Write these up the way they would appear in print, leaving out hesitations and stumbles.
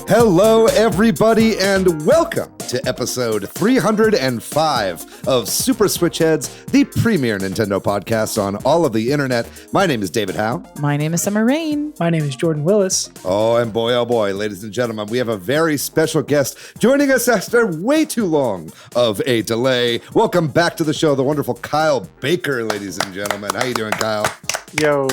Hello, everybody, and welcome to episode 305 of Super Switch Headz, the premier Nintendo podcast on all of the internet. My name is David Howe. My name is Summer Rain. My name is Jordan Willis. Oh boy, ladies and gentlemen, we have a very special guest joining us after way too long of a delay. Welcome back to the show, the wonderful Kyle Baker, ladies and gentlemen. How you doing, Kyle? Yo.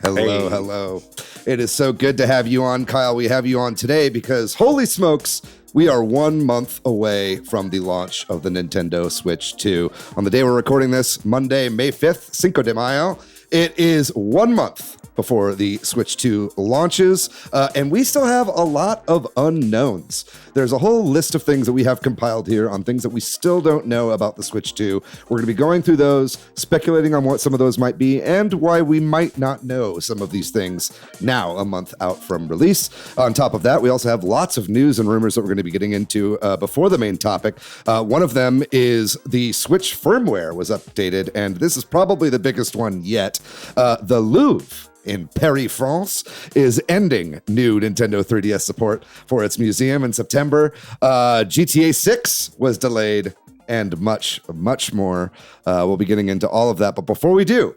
Hello. It is so good to have you on, Kyle. We have you on today because, holy smokes, we are 1 month away from the launch of the Nintendo Switch 2. On the day we're recording this, Monday, May 5th, Cinco de Mayo, it is 1 month before the Switch 2 launches, and we still have a lot of unknowns. There's a whole list of things that we have compiled here on things that we still don't know about the Switch 2. We're going to be going through those, speculating on what some of those might be, and why we might not know some of these things now, a month out from release. On top of that, we also have lots of news and rumors that we're going to be getting into before the main topic. One of them is the Switch firmware was updated, and this is probably the biggest one yet. The Louvre in Paris, France, is ending new Nintendo 3DS support for its museum in September. GTA 6 was delayed, and much more. We'll be getting into all of that. But before we do,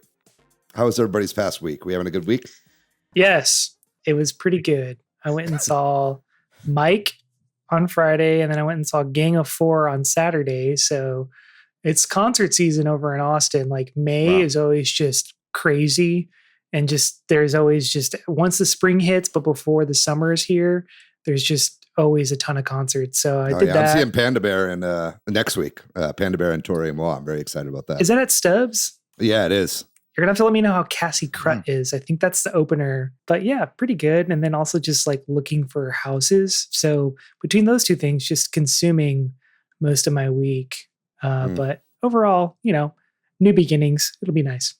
how was everybody's past week? We having a good week? Yes, it was pretty good. I went and saw Mike on Friday, and then I went and saw Gang of Four on Saturday. So it's concert season over in Austin. Like May is always just crazy. And just there's always just once the spring hits, but before the summer is here, there's just always a ton of concerts. So I did that. I'm seeing Panda Bear in next week. Panda Bear and Tori and I'm very excited about that. Is that at Stubbs? Yeah, it is. You're gonna have to let me know how Cassie Crut is. I think that's the opener. But yeah, pretty good. And then also just like looking for houses. So between those two things, just consuming most of my week. But overall, new beginnings. It'll be nice.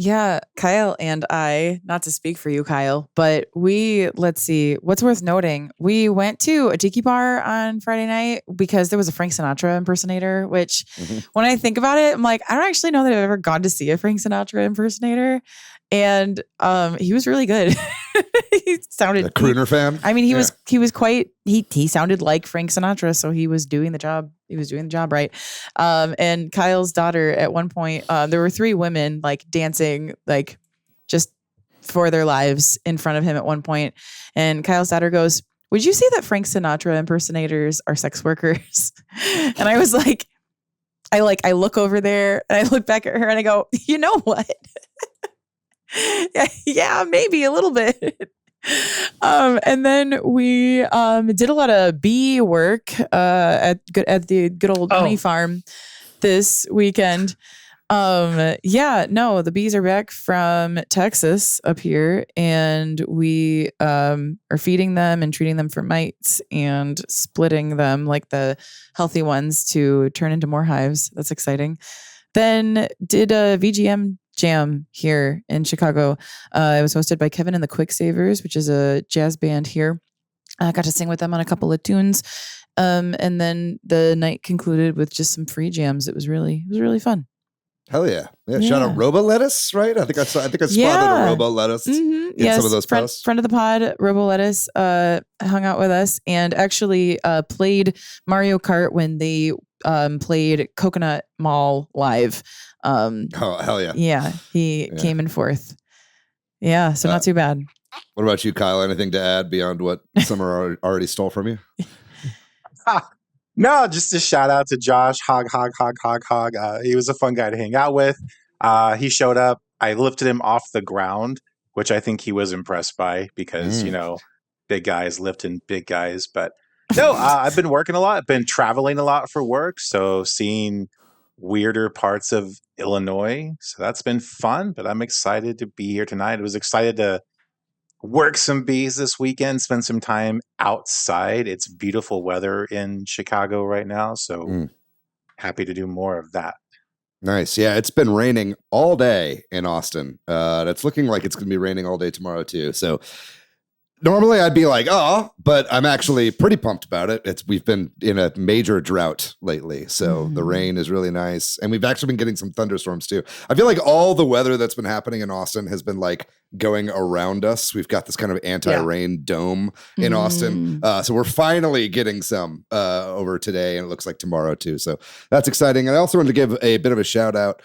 Yeah, Kyle and I, not to speak for you, Kyle, but let's see, what's worth noting. We went to a tiki bar on Friday night because there was a Frank Sinatra impersonator, which when I think about it, I'm like, I don't actually know that I've ever gone to see a Frank Sinatra impersonator. And he was really good. He sounded a crooner fan. I mean, he sounded like Frank Sinatra, so he was doing the job. He was doing the job right. And Kyle's daughter, at one point, there were three women like dancing, like just for their lives in front of him at one point. And Kyle's daughter goes, "Would you say that Frank Sinatra impersonators are sex workers?" And I was like, I look over there and I look back at her and I go, you know what? Yeah, maybe a little bit. And then we did a lot of bee work at the good old honey farm this weekend. The bees are back from Texas up here, and we are feeding them and treating them for mites and splitting them like the healthy ones to turn into more hives. That's exciting. Then did a VGM jam here in Chicago. It was hosted by Kevin and the Quicksavers, which is a jazz band here. I got to sing with them on a couple of tunes. And then the night concluded with just some free jams. It was really fun. Hell yeah. Shout out Robo Lettuce, right? I think I spotted a Robo Lettuce in some of those posts. Friend of the pod, Robo Lettuce, hung out with us and actually played Mario Kart when they played Coconut Mall live. Oh, hell yeah. Yeah, he came in fourth. Yeah, so not too bad. What about you, Kyle? Anything to add beyond what Summer already stole from you? No, just a shout out to Josh. Hog. He was a fun guy to hang out with. He showed up. I lifted him off the ground, which I think he was impressed by because, big guys lifting big guys. But no, I've been working a lot. I've been traveling a lot for work. So seeing weirder parts of Illinois. So that's been fun, but I'm excited to be here tonight. I was excited to work some bees this weekend, spend some time outside. It's beautiful weather in Chicago right now. So happy to do more of that. Nice. Yeah, it's been raining all day in Austin. It's looking like it's going to be raining all day tomorrow too. So Normally I'd be like, oh, but I'm actually pretty pumped about it. We've been in a major drought lately. So the rain is really nice. And we've actually been getting some thunderstorms too. I feel like all the weather that's been happening in Austin has been like going around us. We've got this kind of anti-rain dome in Austin. So we're finally getting some over today, and it looks like tomorrow too. So that's exciting. And I also wanted to give a bit of a shout out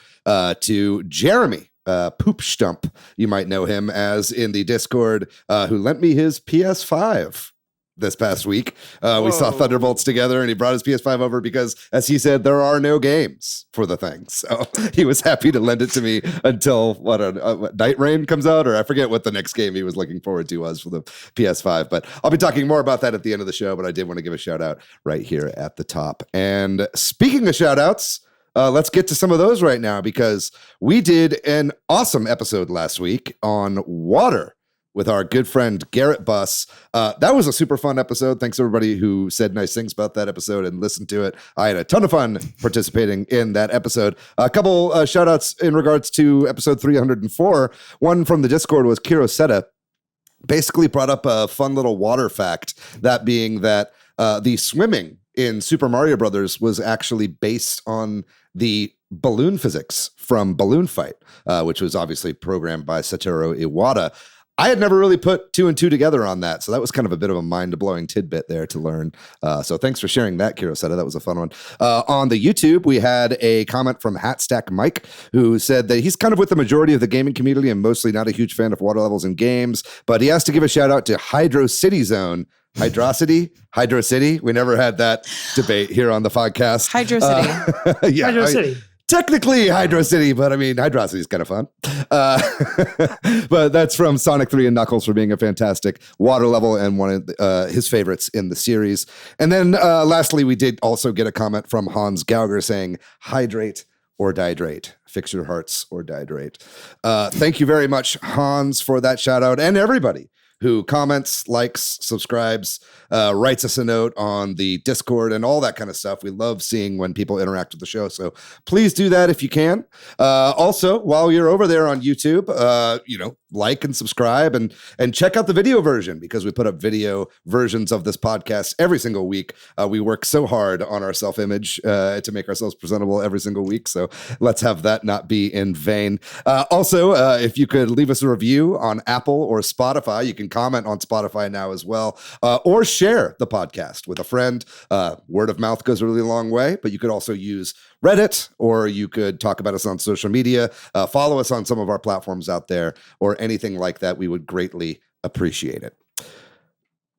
to Jeremy. Poop Stump, you might know him as in the Discord, who lent me his PS5 this past week. We saw Thunderbolts together, and he brought his PS5 over because, as he said, there are no games for the thing. So he was happy to lend it to me until Night Rain comes out, or I forget what the next game he was looking forward to was for the PS5. But I'll be talking more about that at the end of the show, but I did want to give a shout out right here at the top. And speaking of shout outs, let's get to some of those right now, because we did an awesome episode last week on water with our good friend Garrett Buss. That was a super fun episode. Thanks everybody who said nice things about that episode and listened to it. I had a ton of fun participating in that episode. A couple shout outs in regards to episode 304. One from the Discord was Kiro Seta. Basically brought up a fun little water fact, that being that the swimming in Super Mario Brothers was actually based on the balloon physics from Balloon Fight, which was obviously programmed by Satoru Iwata. I had never really put two and two together on that, so that was kind of a bit of a mind-blowing tidbit there to learn. So thanks for sharing that, Kiroseta. That was a fun one. On the YouTube, we had a comment from Hatstack Mike, who said that he's kind of with the majority of the gaming community and mostly not a huge fan of water levels in games, but he has to give a shout-out to Hydro City Zone. Hydro City. We never had that debate here on the podcast. Hydro City. Yeah, Hydro City. Technically Hydro City, but I mean, Hydro City is kind of fun. But that's from Sonic 3 and Knuckles for being a fantastic water level and one of his favorites in the series. And then lastly, we did also get a comment from Hans Gauger saying, hydrate or dihydrate. Fix your hearts or dihydrate. Thank you very much, Hans, for that shout out, and everybody who comments, likes, subscribes, writes us a note on the Discord and all that kind of stuff. We love seeing when people interact with the show. So please do that if you can. Also, while you're over there on YouTube, like and subscribe and check out the video version, because we put up video versions of this podcast every single week. We work so hard on our self-image to make ourselves presentable every single week. So let's have that not be in vain. Also, if you could leave us a review on Apple or Spotify, you can comment on Spotify now as well, or share the podcast with a friend. Word of mouth goes a really long way, but you could also use Reddit, or you could talk about us on social media, follow us on some of our platforms out there, or anything like that. We would greatly appreciate it.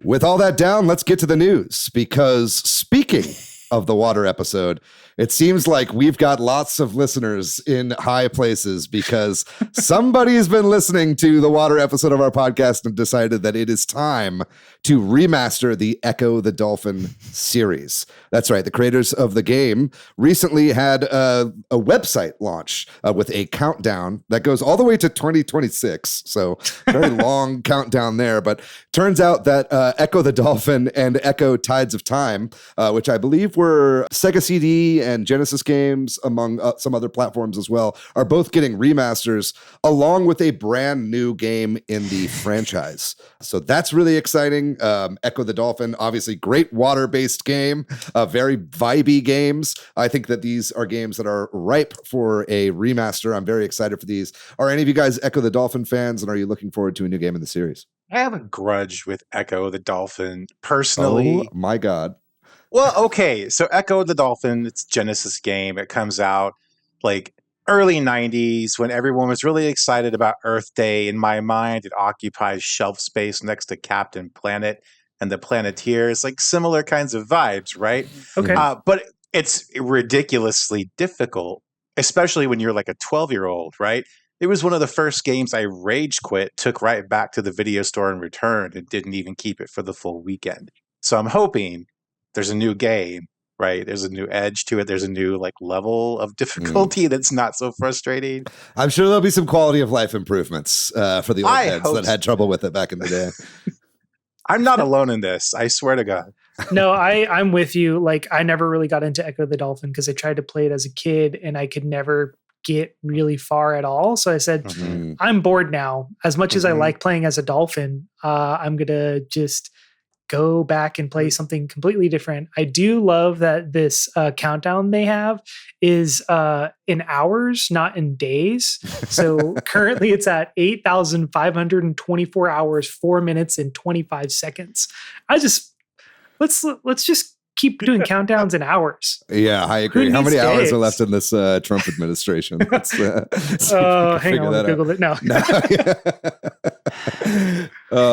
With all that down, let's get to the news, because speaking of the water episode, it seems like we've got lots of listeners in high places, because somebody's been listening to the water episode of our podcast and decided that it is time to remaster the Echo the Dolphin series. That's right. The creators of the game recently had a website launch with a countdown that goes all the way to 2026. So very long countdown there. But turns out that Echo the Dolphin and Echo Tides of Time, which I believe were Sega CD and Genesis games, among some other platforms as well, are both getting remasters along with a brand new game in the franchise. So that's really exciting. Echo the Dolphin, obviously great water-based game, very vibey games. I think that these are games that are ripe for a remaster. I'm very excited for these. Are any of you guys Echo the Dolphin fans, and are you looking forward to a new game in the series? I have a grudge with Echo the Dolphin personally. Oh my God. Well, okay, so Echo the Dolphin, it's a Genesis game. It comes out like early 90s when everyone was really excited about Earth Day. In my mind, it occupies shelf space next to Captain Planet and the Planeteers, like similar kinds of vibes, right? Okay. But it's ridiculously difficult, especially when you're like a 12-year-old, right? It was one of the first games I rage quit, took right back to the video store and returned, and didn't even keep it for the full weekend. So I'm hoping there's a new game, right? There's a new edge to it. There's a new like level of difficulty that's not so frustrating. I'm sure there'll be some quality of life improvements for the old heads that had trouble with it back in the day. I'm not alone in this. I swear to God. No, I'm with you. Like, I never really got into Echo the Dolphin because I tried to play it as a kid and I could never get really far at all. So I said, I'm bored now. As much as I like playing as a dolphin, I'm going to just go back and play something completely different. I do love that this countdown they have is in hours, not in days. So currently it's at 8,524 hours, 4 minutes and 25 seconds. Let's just keep doing countdowns in hours. Yeah, I agree. How many hours are left in this Trump administration? Let's, hang on, Google it. No.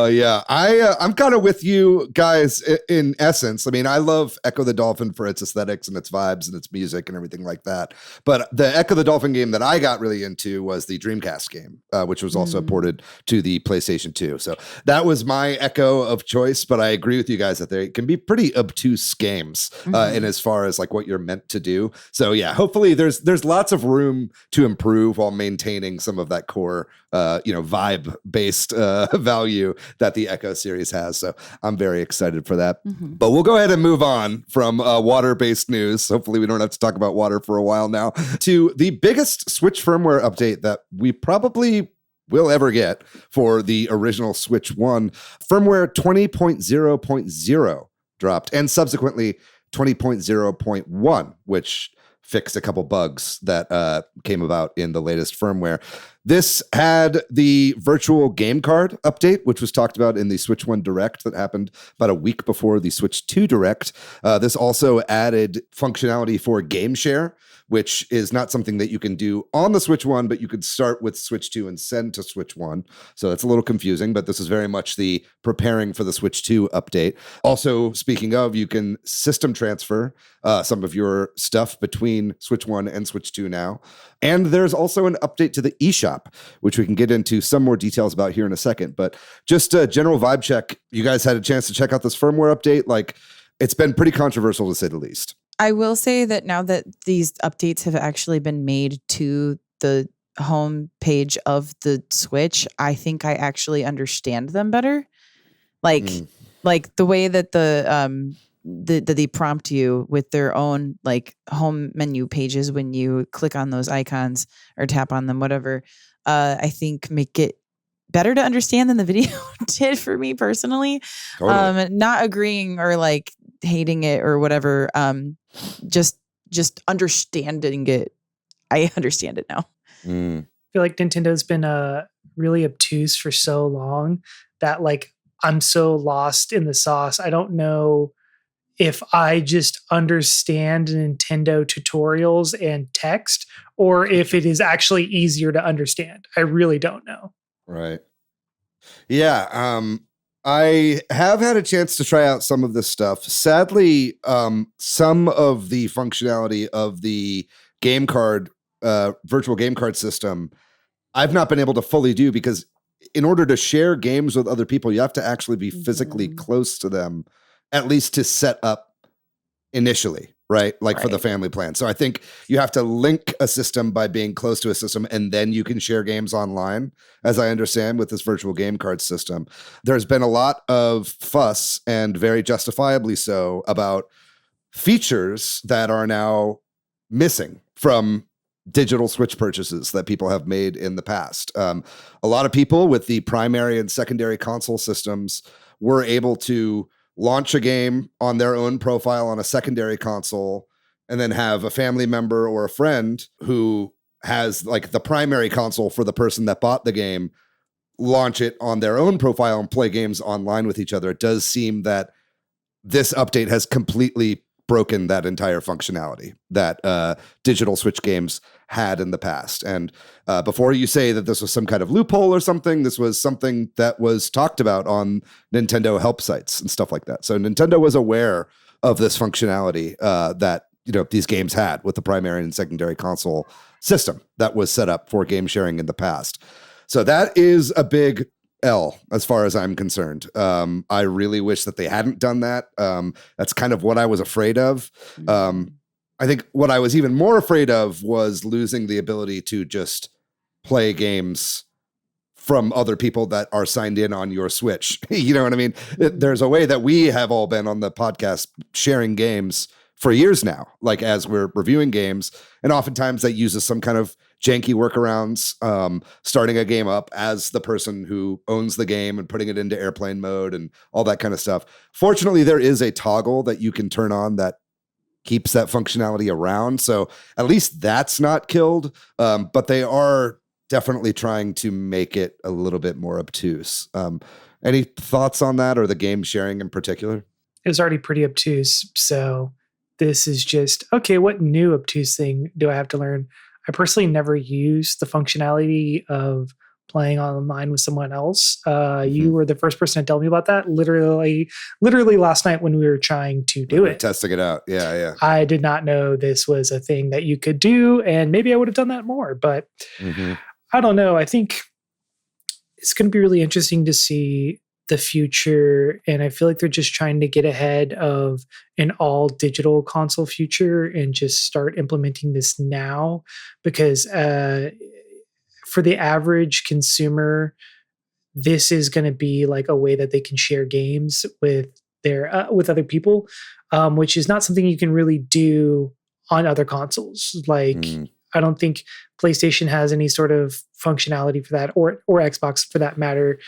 Yeah. I'm kind of with you guys in essence. I mean, I love Echo the Dolphin for its aesthetics and its vibes and its music and everything like that. But the Echo the Dolphin game that I got really into was the Dreamcast game, which was also ported to the PlayStation 2. So that was my Echo of choice. But I agree with you guys that they can be pretty obtuse games in as far as like what you're meant to do. So yeah, hopefully there's lots of room to improve while maintaining some of that core vibe based value that the Echo series has. So I'm very excited for that. But we'll go ahead and move on from water-based news. Hopefully we don't have to talk about water for a while now, to the biggest Switch firmware update that we probably will ever get for the original Switch 1. Firmware 20.0.0 dropped, and subsequently 20.0.1, which fixed a couple bugs that came about in the latest firmware. This had the virtual game card update, which was talked about in the Switch 1 Direct that happened about a week before the Switch 2 Direct. This also added functionality for game share, which is not something that you can do on the Switch 1, but you could start with Switch 2 and send to Switch 1. So that's a little confusing, but this is very much the preparing for the Switch 2 update. Also, speaking of, you can system transfer some of your stuff between Switch 1 and Switch 2 now. And there's also an update to the eShop, which we can get into some more details about here in a second. But just a general vibe check. You guys had a chance to check out this firmware update. Like, it's been pretty controversial to say the least. I will say that now that these updates have actually been made to the home page of the Switch, I think I actually understand them better. Like the way that they prompt you with their own like home menu pages when you click on those icons or tap on them, whatever, I think make it better to understand than the video did for me personally. Totally. Not agreeing or like hating it or whatever. Just understanding it. I understand it now. I feel like Nintendo's been really obtuse for so long that like I'm so lost in the sauce. I don't know if I just understand Nintendo tutorials and text or if it is actually easier to understand. I really don't know. Right. Yeah. I have had a chance to try out some of this stuff. Sadly, some of the functionality of the game card, virtual game card system, I've not been able to fully do because in order to share games with other people, you have to actually be physically close to them, at least to set up initially. Right? Like for the family plan. So I think you have to link a system by being close to a system and then you can share games online, as I understand with this virtual game card system. There's been a lot of fuss, and very justifiably so, about features that are now missing from digital Switch purchases that people have made in the past. A lot of people with the primary and secondary console systems were able to launch a game on their own profile on a secondary console and then have a family member or a friend who has like the primary console for the person that bought the game launch it on their own profile and play games online with each other. It does seem that this update has completely broken that entire functionality that digital Switch games had in the past. And before you say that this was some kind of loophole or something, this was something that was talked about on Nintendo help sites and stuff like that. So Nintendo was aware of this functionality that these games had with the primary and secondary console system that was set up for game sharing in the past. So that is a big L as far as I'm concerned. I really wish that they hadn't done that. That's kind of what I was afraid of. I think what I was even more afraid of was losing the ability to just play games from other people that are signed in on your Switch. You know what I mean? There's a way that we have all been on the podcast sharing games for years now, like as we're reviewing games, and oftentimes that uses some kind of janky workarounds, starting a game up as the person who owns the game and putting it into airplane mode and all that kind of stuff. Fortunately, there is a toggle that you can turn on that keeps that functionality around. So at least that's not killed, but they are definitely trying to make it a little bit more obtuse. Any thoughts on that, or the game sharing in particular? It was already pretty obtuse. So this is just, okay, what new obtuse thing do I have to learn? I personally never used the functionality of playing online with someone else. You were the first person to tell me about that literally last night when we were trying to do it. Testing it out. Yeah. I did not know this was a thing that you could do, and maybe I would have done that more, but I don't know. I think it's going to be really interesting to see the future, and I feel like they're just trying to get ahead of an all digital console future and just start implementing this now, because for the average consumer, this is going to be like a way that they can share games with their with other people, which is not something you can really do on other consoles. Like I don't think PlayStation has any sort of functionality for that, or Xbox for that matter.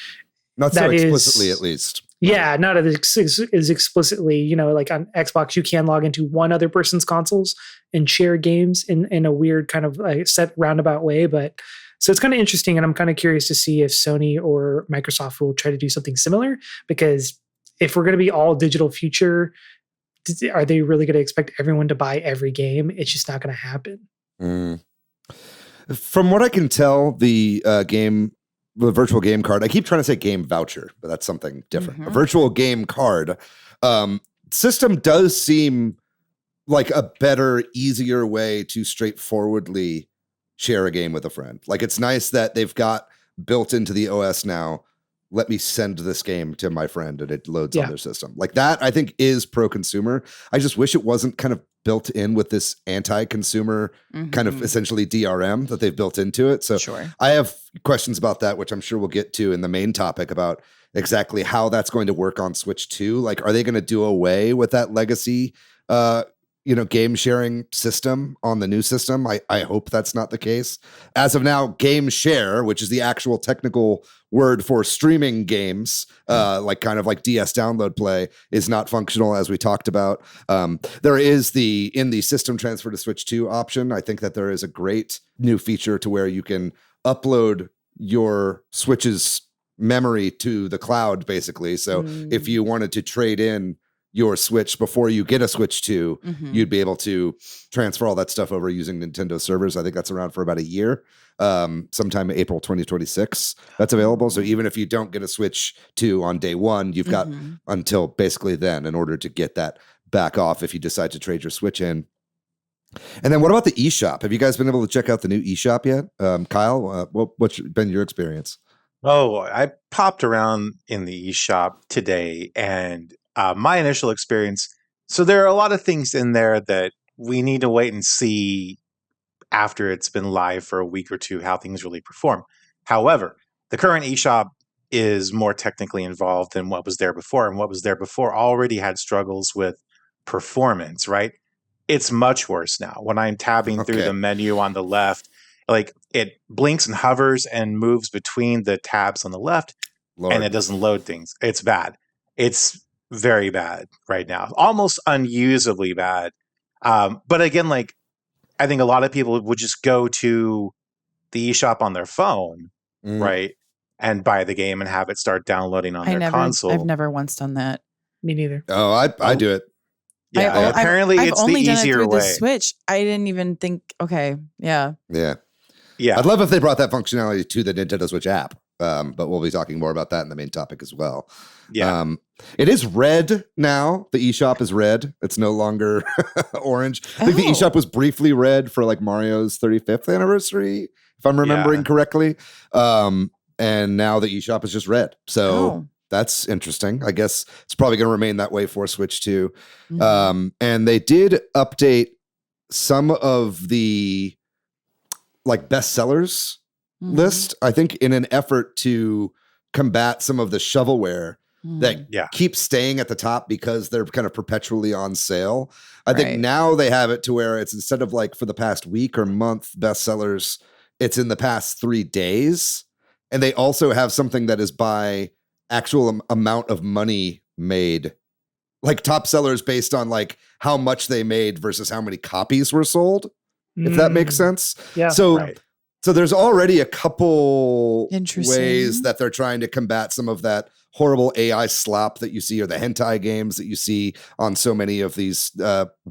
Not so explicitly, at least. Yeah, not as explicitly. You know, like on Xbox, you can log into one other person's consoles and share games in a weird kind of like set roundabout way. But so it's kind of interesting, and I'm kind of curious to see if Sony or Microsoft will try to do something similar. Because if we're going to be all digital future, are they really going to expect everyone to buy every game? It's just not going to happen. From what I can tell, the virtual game card, I keep trying to say game voucher, but that's something different. A virtual game card system does seem like a better, easier way to straightforwardly share a game with a friend. Like, it's nice that they've got built into the OS now, let me send this game to my friend and it loads on their system. Like that, I think, is pro-consumer. I just wish it wasn't kind of built in with this anti-consumer kind of essentially DRM that they've built into it. So I have questions about that, which I'm sure we'll get to in the main topic about exactly how that's going to work on Switch 2. Like, are they going to do away with that legacy, game sharing system on the new system? I hope that's not the case. As of now, Game Share, which is the actual technical word for streaming games, like kind of like DS download play, is not functional, as we talked about. There is in the system transfer to Switch 2 option, I think that there is a great new feature to where you can upload your Switch's memory to the cloud, basically. So if you wanted to trade in your Switch before you get a Switch 2, you'd be able to transfer all that stuff over using Nintendo servers. I think that's around for about a year, sometime April 2026 that's available. So even if you don't get a Switch 2 on day one, you've got until basically then in order to get that back off if you decide to trade your Switch in. And then what about the eShop? Have you guys been able to check out the new eShop yet? Kyle, what's been your experience? Oh, I popped around in the eShop today, and my initial experience, so there are a lot of things in there that we need to wait and see after it's been live for a week or two how things really perform. However, the current eShop is more technically involved than what was there before, and what was there before already had struggles with performance, right? It's much worse now. When I'm tabbing through the menu on the left, like it blinks and hovers and moves between the tabs on the left, and it doesn't load things. It's bad. It's very bad right now, almost unusably bad. But again, like I think a lot of people would just go to the eShop on their phone, right, and buy the game and have it start downloading on their console. I've never once done that. Me neither. Oh, I do it. Yeah, apparently I've it's only the done easier it through way. the Switch. I didn't even think. Okay, yeah. I'd love if they brought that functionality to the Nintendo Switch app, but we'll be talking more about that in the main topic as well. It is red now. The eShop is red. It's no longer orange. I think the eShop was briefly red for like Mario's 35th anniversary, if I'm remembering correctly. And now the eShop is just red. So that's interesting. I guess it's probably going to remain that way for Switch 2. And they did update some of the like bestsellers list, I think, in an effort to combat some of the shovelware that keep staying at the top because they're kind of perpetually on sale. I think now they have it to where it's instead of like for the past week or month bestsellers, it's in the past 3 days. And they also have something that is by actual amount of money made, like top sellers based on like how much they made versus how many copies were sold, if that makes sense. Yeah. So there's already a couple ways that they're trying to combat some of that horrible AI slop that you see, or the hentai games that you see on so many of these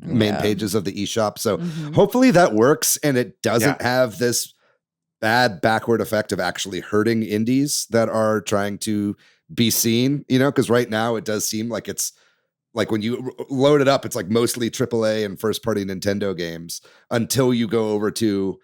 main pages of the eShop. So hopefully that works and it doesn't have this bad backward effect of actually hurting indies that are trying to be seen, you know, because right now it does seem like it's like when you load it up, it's like mostly AAA and first party Nintendo games until you go over to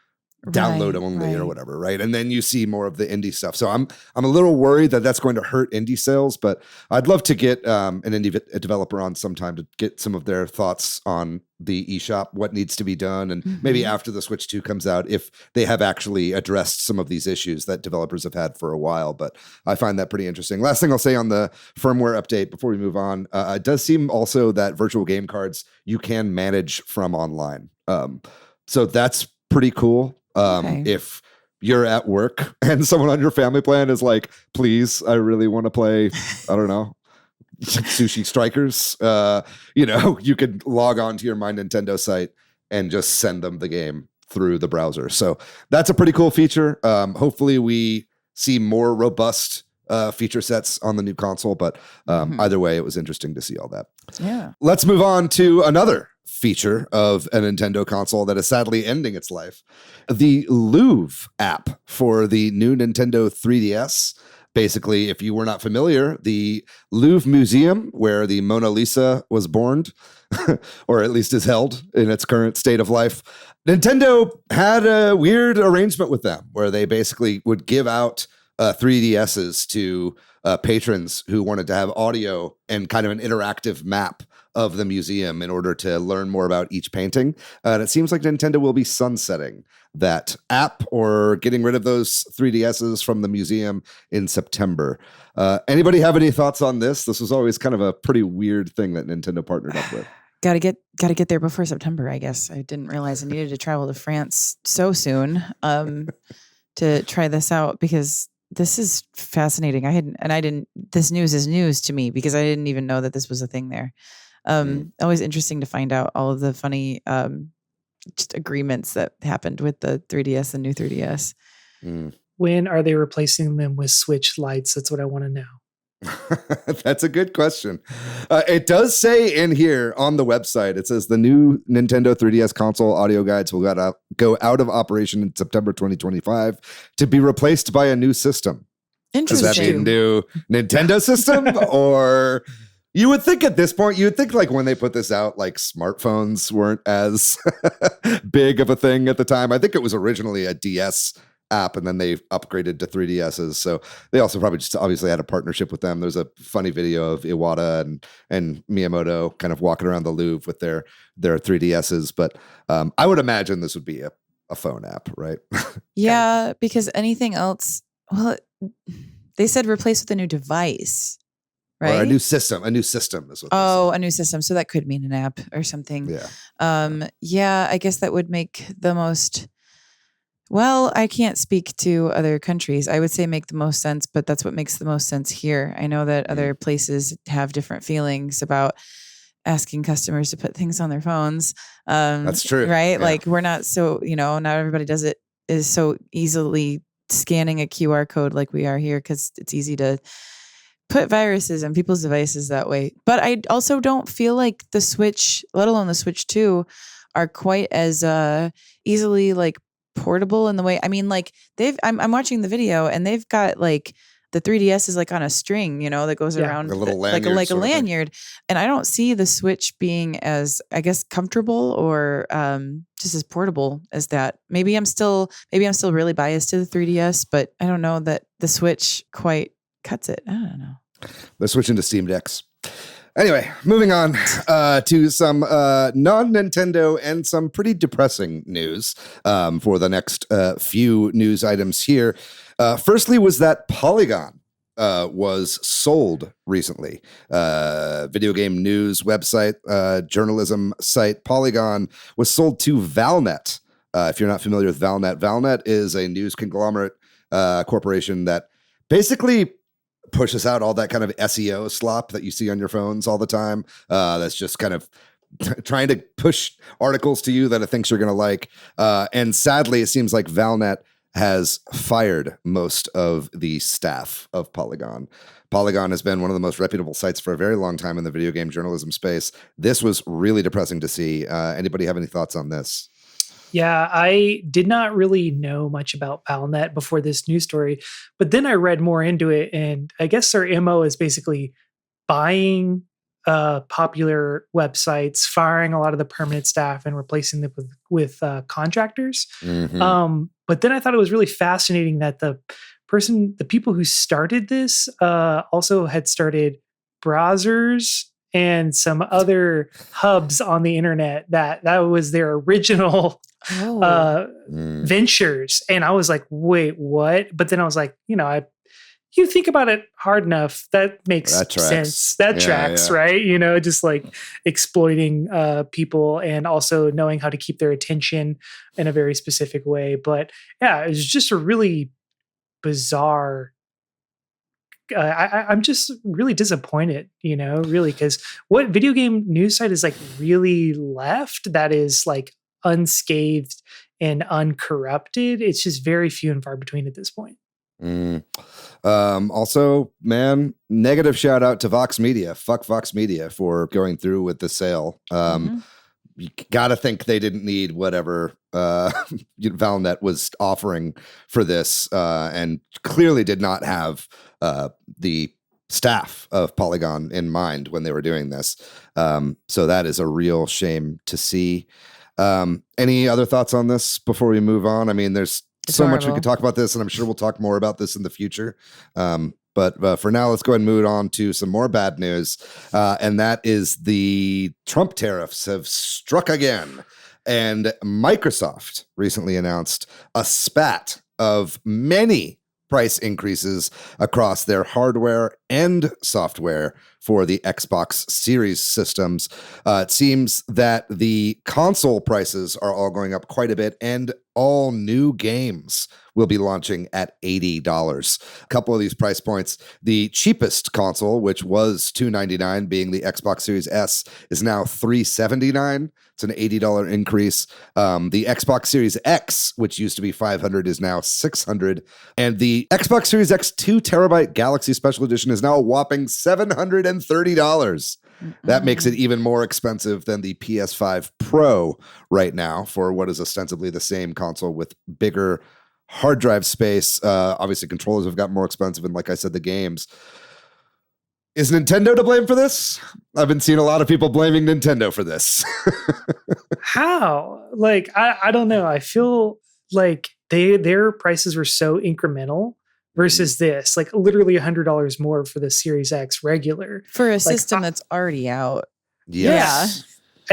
download only or whatever, right? And then you see more of the indie stuff. So I'm a little worried that that's going to hurt indie sales, but I'd love to get an indie developer on sometime to get some of their thoughts on the eShop, what needs to be done, and maybe after the Switch 2 comes out, if they have actually addressed some of these issues that developers have had for a while. But I find that pretty interesting. Last thing I'll say on the firmware update before we move on, it does seem also that virtual game cards you can manage from online. So that's pretty cool. If you're at work and someone on your family plan is like, please, I really want to play, I don't know, Sushi Strikers, you know, you could log on to your My Nintendo site and just send them the game through the browser. So that's a pretty cool feature. Hopefully we see more robust feature sets on the new console, but either way, it was interesting to see all that. Yeah. Let's move on to another feature of a Nintendo console that is sadly ending its life. The Louvre app for the new Nintendo 3DS. Basically, if you were not familiar, the Louvre Museum, where the Mona Lisa was born, or at least is held in its current state of life, Nintendo had a weird arrangement with them where they basically would give out 3DSs to patrons who wanted to have audio and kind of an interactive map of the museum in order to learn more about each painting. And it seems like Nintendo will be sunsetting that app or getting rid of those 3DSs from the museum in September. Anybody have any thoughts on this? This was always kind of a pretty weird thing that Nintendo partnered up with. Gotta get there before September, I guess. I didn't realize I needed to travel to France so soon to try this out, because this is fascinating. This news is news to me because I didn't even know that this was a thing there. Always interesting to find out all of the funny just agreements that happened with the 3DS and new 3DS. When are they replacing them with Switch lights? That's what I want to know. That's a good question. It does say in here on the website, it says the new Nintendo 3DS console audio guides will go out of operation in September 2025 to be replaced by a new system. Interesting. Does that mean new Nintendo system? Or you would think at this point, you would think like when they put this out, like smartphones weren't as big of a thing at the time. I think it was originally a DS app and then they upgraded to 3DSs. So they also probably just obviously had a partnership with them. There's a funny video of Iwata and Miyamoto kind of walking around the Louvre with their 3DSs. But I would imagine this would be a phone app, right? Yeah, because anything else, well, they said replace with a new device, right? Or a new system is what a new system. So that could mean an app or something. Yeah. Yeah, I guess that would make the most... Well, I can't speak to other countries. I would say make the most sense, but that's what makes the most sense here. I know that other places have different feelings about asking customers to put things on their phones. That's true. Right? Yeah. Like we're not so, not everybody is so easily scanning a QR code like we are here, because it's easy to put viruses on people's devices that way. But I also don't feel like the Switch, let alone the Switch 2, are quite as easily like portable in the way. I mean, like I'm watching the video and they've got like the 3DS is like on a string, that goes around a little lanyard, like a lanyard. And I don't see the Switch being as, I guess, comfortable or just as portable as that. Maybe I'm still really biased to the 3DS, but I don't know that the Switch quite cuts it. I don't know. They're switching to Steam Decks. Anyway, moving on to some non-Nintendo and some pretty depressing news for the next few news items here. Firstly was that Polygon was sold recently. Video game news website, journalism site Polygon was sold to Valnet. If you're not familiar with Valnet, Valnet is a news conglomerate corporation that basically pushes out all that kind of SEO slop that you see on your phones all the time. That's just kind of trying to push articles to you that it thinks you're going to like. And sadly, it seems like Valnet has fired most of the staff of Polygon. Polygon has been one of the most reputable sites for a very long time in the video game journalism space. This was really depressing to see. Anybody have any thoughts on this? Yeah, I did not really know much about Valnet before this news story, but then I read more into it, and I guess their MO is basically buying popular websites, firing a lot of the permanent staff, and replacing them with contractors. Mm-hmm. But then I thought it was really fascinating that the people who started this also had started browsers and some other hubs on the internet that was their original ventures. And I was like, wait, what? But then I was like, you think about it hard enough, that makes sense. That tracks, right? Just like exploiting people and also knowing how to keep their attention in a very specific way. But yeah, it was just a really bizarre. I'm just really disappointed, really, because what video game news site is like really left that is like unscathed and uncorrupted? It's just very few and far between at this point. Also, man, negative shout out to Vox Media. Fuck Vox Media for going through with the sale. You gotta think they didn't need whatever Valnet was offering for this, and clearly did not have the staff of Polygon in mind when they were doing this. So that is a real shame to see. Any other thoughts on this before we move on? I mean, there's so much we could talk about this, and I'm sure we'll talk more about this in the future. But for now, let's go ahead and move on to some more bad news. And that is the Trump tariffs have struck again. And Microsoft recently announced a spat of many price increases across their hardware and software for the Xbox Series systems. It seems that the console prices are all going up quite a bit, and all new games will be launching at $80. A couple of these price points. The cheapest console, which was $299, being the Xbox Series S, is now $379. It's an $80 increase. The Xbox Series X, which used to be $500, is now $600. And the Xbox Series X 2 terabyte Galaxy Special Edition is now a whopping $730. That makes it even more expensive than the PS5 Pro right now for what is ostensibly the same console with bigger hard drive space. Obviously, controllers have gotten more expensive, and like I said, the games. Is Nintendo to blame for this? I've been seeing a lot of people blaming Nintendo for this. How? Like, I don't know. I feel like their prices were so incremental versus this, like literally $100 more for the Series X regular. For a system that's already out. Yes. Yeah.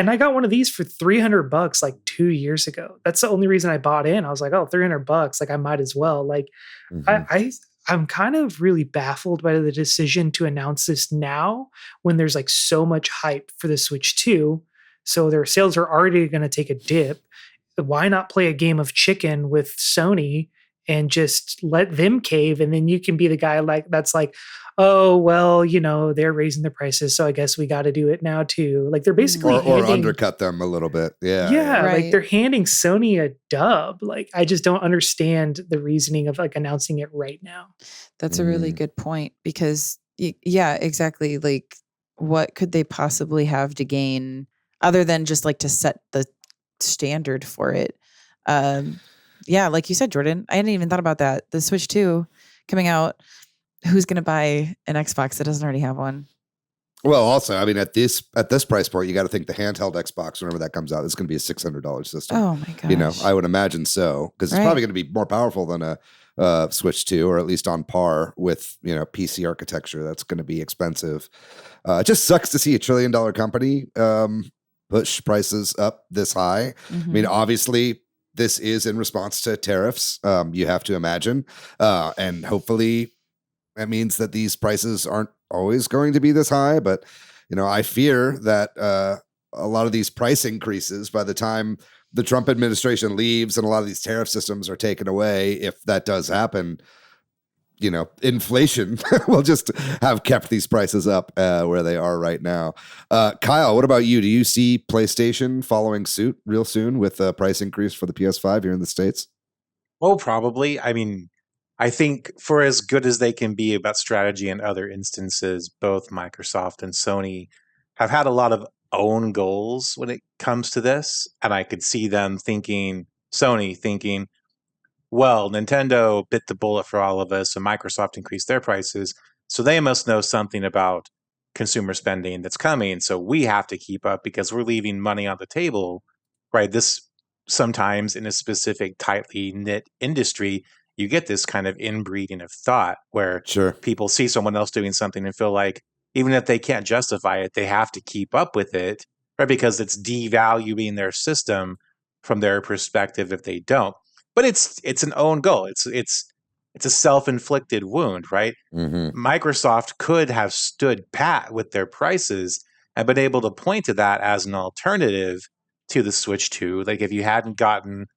And I got one of these for $300 like 2 years ago. That's the only reason I bought in. I was like, oh, $300. Like I might as well. Like I'm kind of really baffled by the decision to announce this now when there's like so much hype for the Switch 2. So their sales are already going to take a dip. Why not play a game of chicken with Sony and just let them cave? And then you can be the guy that's like, oh, well, they're raising the prices, so I guess we got to do it now too. Like they're basically or undercut them a little bit. Yeah. Right. Like they're handing Sony a dub. Like I just don't understand the reasoning of like announcing it right now. That's a really good point because yeah, exactly. Like what could they possibly have to gain other than just like to set the standard for it? Yeah, like you said, Jordan, I hadn't even thought about that. The Switch 2 coming out. Who's going to buy an Xbox that doesn't already have one? Well, also, I mean, at this price point, you got to think the handheld Xbox, whenever that comes out, is going to be a $600 system. Oh my gosh! I would imagine so, because it's probably going to be more powerful than a Switch 2, or at least on par with PC architecture. That's going to be expensive. It just sucks to see a $1 trillion company push prices up this high. I mean, obviously, this is in response to tariffs. You have to imagine, and hopefully. that means that these prices aren't always going to be this high. But, I fear that a lot of these price increases, by the time the Trump administration leaves and a lot of these tariff systems are taken away, if that does happen, inflation will just have kept these prices up where they are right now. Kyle, what about you? Do you see PlayStation following suit real soon with a price increase for the PS5 here in the States? Oh, probably. I mean, I think for as good as they can be about strategy in other instances, both Microsoft and Sony have had a lot of own goals when it comes to this. And I could see them Sony thinking, well, Nintendo bit the bullet for all of us, and Microsoft increased their prices. So they must know something about consumer spending that's coming. So we have to keep up because we're leaving money on the table, right? This sometimes in a specific tightly knit industry, you get this kind of inbreeding of thought where people see someone else doing something and feel like even if they can't justify it, they have to keep up with it, right? Because it's devaluing their system from their perspective if they don't. But it's an own goal. It's a self-inflicted wound, right? Mm-hmm. Microsoft could have stood pat with their prices and been able to point to that as an alternative to the Switch 2. Like if you hadn't gotten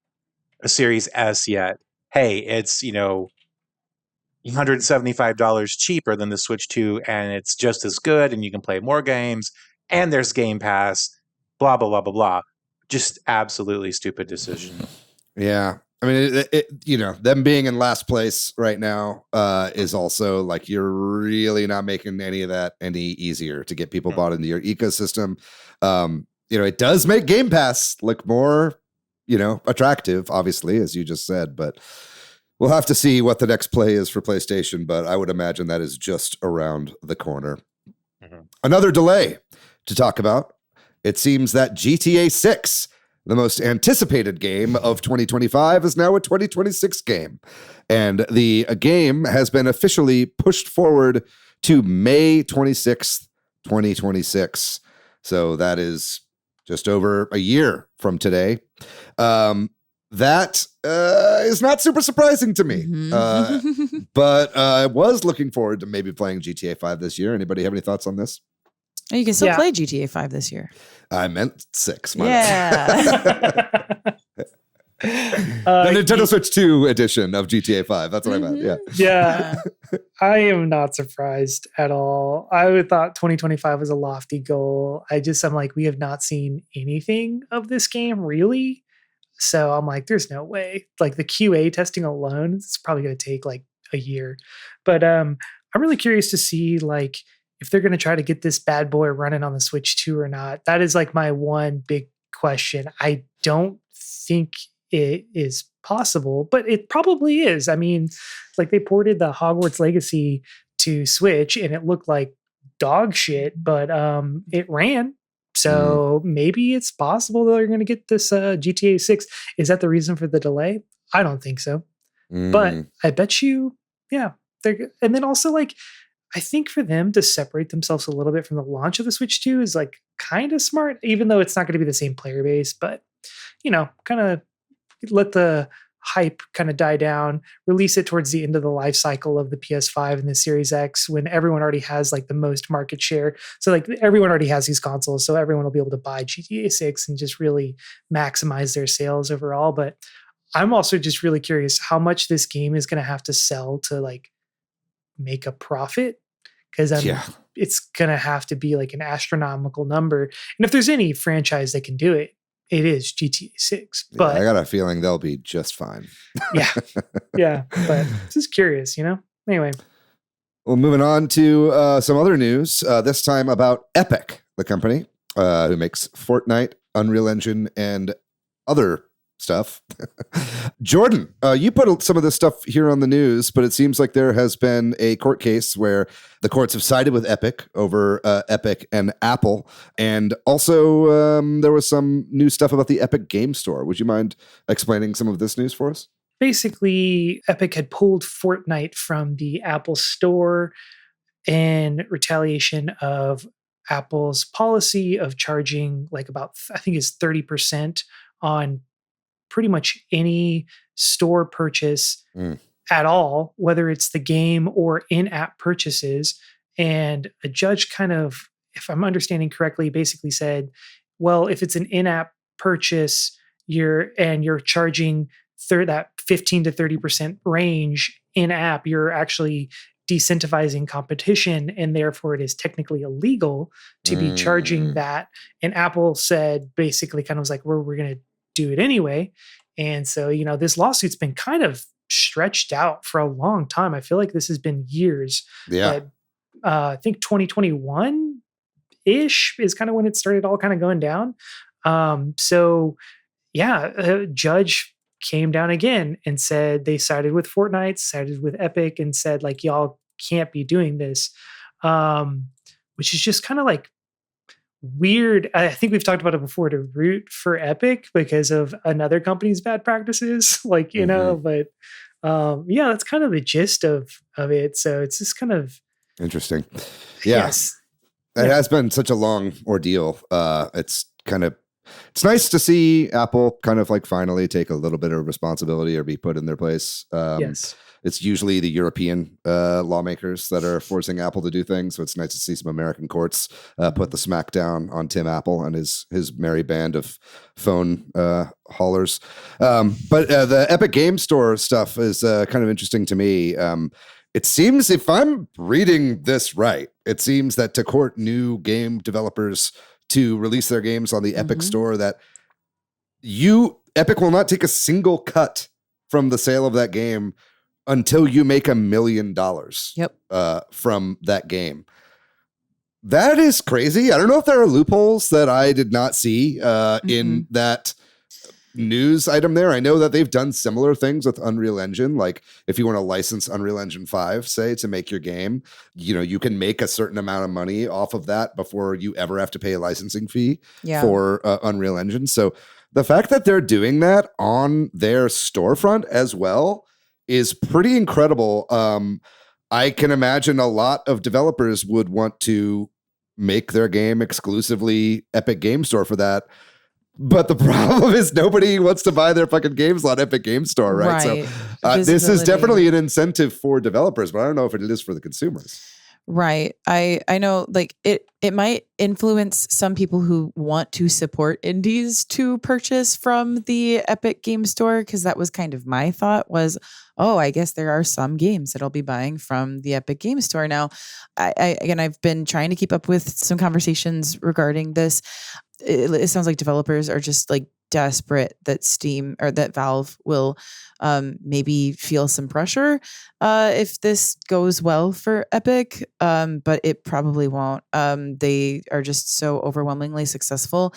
a Series S yet, hey, it's $175 cheaper than the Switch 2, and it's just as good, and you can play more games, and there's Game Pass, blah blah blah blah blah. Just absolutely stupid decision. Yeah. I mean, them being in last place right now is also like you're really not making any of that any easier to get people bought into your ecosystem. It does make Game Pass look more, attractive, obviously, as you just said, but we'll have to see what the next play is for PlayStation, but I would imagine that is just around the corner. Mm-hmm. Another delay to talk about. It seems that GTA 6, the most anticipated game of 2025, is now a 2026 game. And the game has been officially pushed forward to May 26th, 2026. So that is just over a year from today. That is not super surprising to me. Mm-hmm. But I was looking forward to maybe playing GTA 5 this year. Anybody have any thoughts on this? You can still play GTA 5 this year. I meant 6. Yeah. The Nintendo Switch 2 edition of GTA 5. That's what I meant. Yeah. Yeah. I am not surprised at all. I thought 2025 was a lofty goal. I'm like, we have not seen anything of this game really. So I'm like, there's no way. Like the QA testing alone, it's probably going to take like a year. But I'm really curious to see like if they're going to try to get this bad boy running on the Switch 2 or not. That is like my one big question. I don't think it is possible, but it probably is. I mean, like they ported the Hogwarts Legacy to Switch and it looked like dog shit, but it ran. So maybe it's possible that they're going to get this GTA 6. Is that the reason for the delay? I don't think so. But I bet you, yeah. And then also like, I think for them to separate themselves a little bit from the launch of the Switch 2 is like kind of smart, even though it's not going to be the same player base, but kind of let the hype kind of die down, release it towards the end of the life cycle of the PS5 and the Series X when everyone already has like the most market share. So like everyone already has these consoles, so everyone will be able to buy GTA 6 and just really maximize their sales overall. But I'm also just really curious how much this game is going to have to sell to like make a profit, because it's going to have to be like an astronomical number. And if there's any franchise that can do it, it is GTA 6. But I got a feeling they'll be just fine. Yeah. But just curious, Anyway. Well, moving on to some other news, this time about Epic, the company who makes Fortnite, Unreal Engine, and other stuff. Jordan, you put some of this stuff here on the news, but it seems like there has been a court case where the courts have sided with Epic over Epic and Apple. And also there was some new stuff about the Epic Game Store. Would you mind explaining some of this news for us? Basically, Epic had pulled Fortnite from the Apple Store in retaliation of Apple's policy of charging like about, I think it's 30% on pretty much any store purchase at all, whether it's the game or in-app purchases. And a judge kind of, if I'm understanding correctly, basically said, well, if it's an in-app purchase, you're charging that 15 to 30% range in-app, you're actually decentivizing competition, and therefore it is technically illegal to be charging that. And Apple said, basically kind of was like, well, we're going to do it anyway. And so, this lawsuit's been kind of stretched out for a long time. I feel like this has been years. Yeah. But, I think 2021-ish is kind of when it started all kind of going down. So yeah, a judge came down again and said they sided with Fortnite, sided with Epic, and said, like, y'all can't be doing this, which is just kind of like weird. I think we've talked about it before, to root for Epic because of another company's bad practices, like, but yeah, that's kind of the gist of it. So it's just kind of interesting. Yeah. Yes. It has been such a long ordeal. It's nice to see Apple kind of like finally take a little bit of responsibility or be put in their place. Yes. It's usually the European lawmakers that are forcing Apple to do things. So it's nice to see some American courts put the smack down on Tim Apple and his merry band of phone haulers. But the Epic Game Store stuff is kind of interesting to me. It seems, if I'm reading this right, it seems that to court new game developers to release their games on the Epic Store, that Epic will not take a single cut from the sale of that game until you make $1 million from that game. That is crazy. I don't know if there are loopholes that I did not see in that news item there. I know that they've done similar things with Unreal Engine. Like if you want to license Unreal Engine 5, say, to make your game, you can make a certain amount of money off of that before you ever have to pay a licensing fee for Unreal Engine. So the fact that they're doing that on their storefront as well is pretty incredible. I can imagine a lot of developers would want to make their game exclusively Epic Game Store for that. But the problem is nobody wants to buy their fucking games on Epic Game Store, right? So this is definitely an incentive for developers, but I don't know if it is for the consumers. Right. I know, like, it might influence some people who want to support indies to purchase from the Epic Game Store, because that was kind of my thought was, oh, I guess there are some games that I'll be buying from the Epic Game Store. Now, I've been trying to keep up with some conversations regarding this. It sounds like developers are just like desperate that Steam or that Valve will maybe feel some pressure if this goes well for Epic, but it probably won't. They are just so overwhelmingly successful.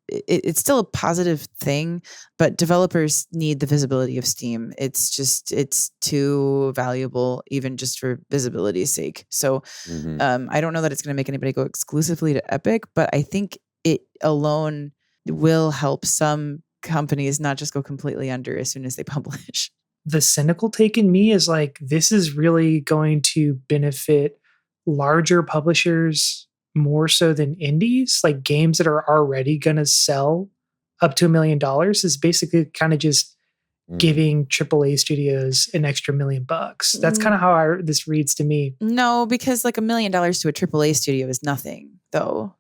It's still a positive thing, but developers need the visibility of Steam. It's too valuable, even just for visibility's sake. So I don't know that it's going to make anybody go exclusively to Epic, but I think it alone will help some companies not just go completely under as soon as they publish. The cynical take in me is like, this is really going to benefit larger publishers more so than indies. Like games that are already going to sell up to $1 million is basically kind of just giving AAA studios an extra $1 million. That's kind of how this reads to me. No, because like $1 million to a AAA studio is nothing, though.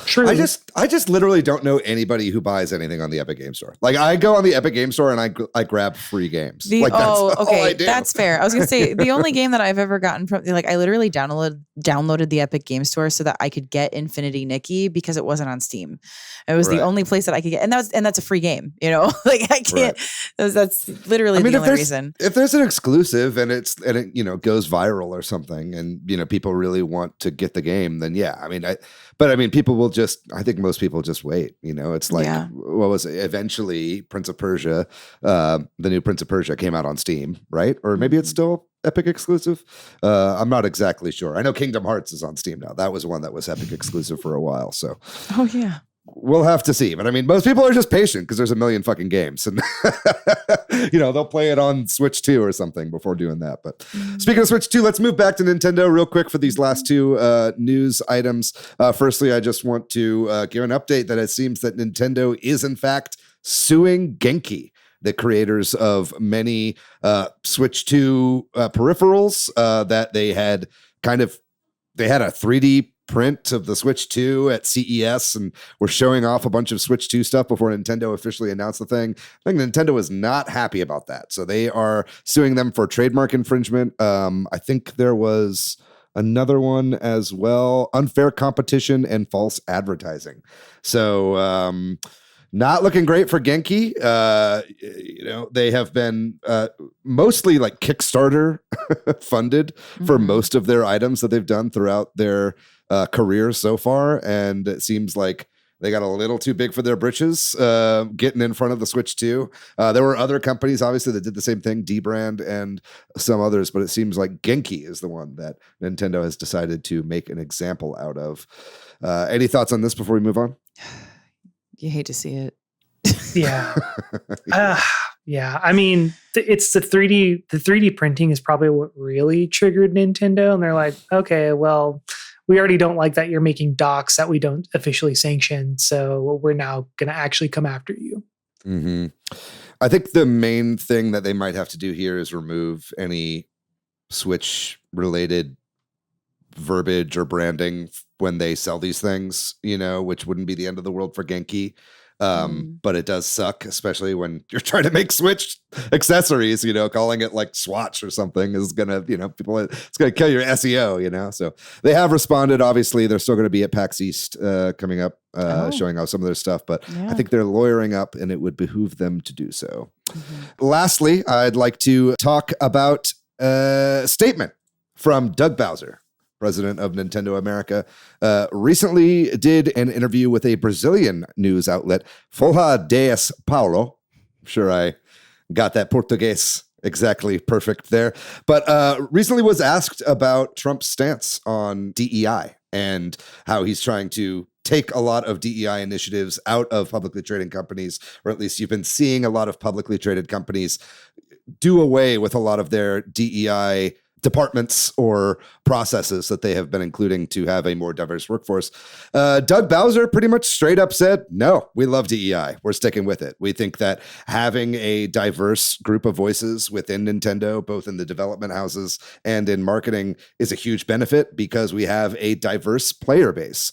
True. I just literally don't know anybody who buys anything on the Epic Game Store. Like I go on the Epic Game Store and I grab free games. That's all I do. That's fair. I was gonna say the only game that I've ever gotten from, like, I literally downloaded the Epic Game Store so that I could get Infinity Nikki because it wasn't on Steam. It was the only place that I could get, and that's a free game. Like I can't. Right. That's literally the only reason. If there's an exclusive and it goes viral or something, and people really want to get the game, then yeah. I mean, people will I think most people just wait. It's like, what was it? Eventually, Prince of Persia, the new Prince of Persia came out on Steam, right? Or maybe it's still Epic exclusive. I'm not exactly sure. I know Kingdom Hearts is on Steam now. That was one that was Epic exclusive for a while. So, oh yeah. We'll have to see. But I mean, most people are just patient because there's 1 million fucking games. And, they'll play it on Switch 2 or something before doing that. But speaking of Switch 2, let's move back to Nintendo real quick for these last two news items. Firstly, I just want to give an update that it seems that Nintendo is, in fact, suing Genki. the creators of many Switch 2 peripherals that they had a 3D print of the Switch 2 at CES and were showing off a bunch of Switch 2 stuff before Nintendo officially announced the thing. I think Nintendo was not happy about that. So they are suing them for trademark infringement. I think there was another one as well, unfair competition and false advertising. So not looking great for Genki. They have been mostly like Kickstarter funded for most of their items that they've done throughout their career so far. And it seems like they got a little too big for their britches getting in front of the Switch 2. There were other companies, obviously, that did the same thing, D-Brand and some others, but it seems like Genki is the one that Nintendo has decided to make an example out of. Any thoughts on this before we move on? You hate to see it. Yeah. Yeah. I mean, it's the 3D. The 3D printing is probably what really triggered Nintendo. And they're like, okay, well, we already don't like that you're making docks that we don't officially sanction. So we're now going to actually come after you. Mm-hmm. I think the main thing that they might have to do here is remove any Switch related verbiage or branding when they sell these things, which wouldn't be the end of the world for Genki. But it does suck, especially when you're trying to make Switch accessories, calling it like Swatch or something is going to, it's going to kill your SEO, So they have responded. Obviously, they're still going to be at PAX East coming up, showing off some of their stuff. But I think they're lawyering up and it would behoove them to do so. Mm-hmm. Lastly, I'd like to talk about a statement from Doug Bowser, president of Nintendo America, recently did an interview with a Brazilian news outlet, Folha de São Paulo. I'm sure I got that Portuguese exactly perfect there. But recently was asked about Trump's stance on DEI and how he's trying to take a lot of DEI initiatives out of publicly traded companies, or at least you've been seeing a lot of publicly traded companies do away with a lot of their DEI departments or processes that they have been including to have a more diverse workforce. Doug Bowser pretty much straight up said, no, we love DEI. We're sticking with it. We think that having a diverse group of voices within Nintendo, both in the development houses and in marketing, is a huge benefit because we have a diverse player base,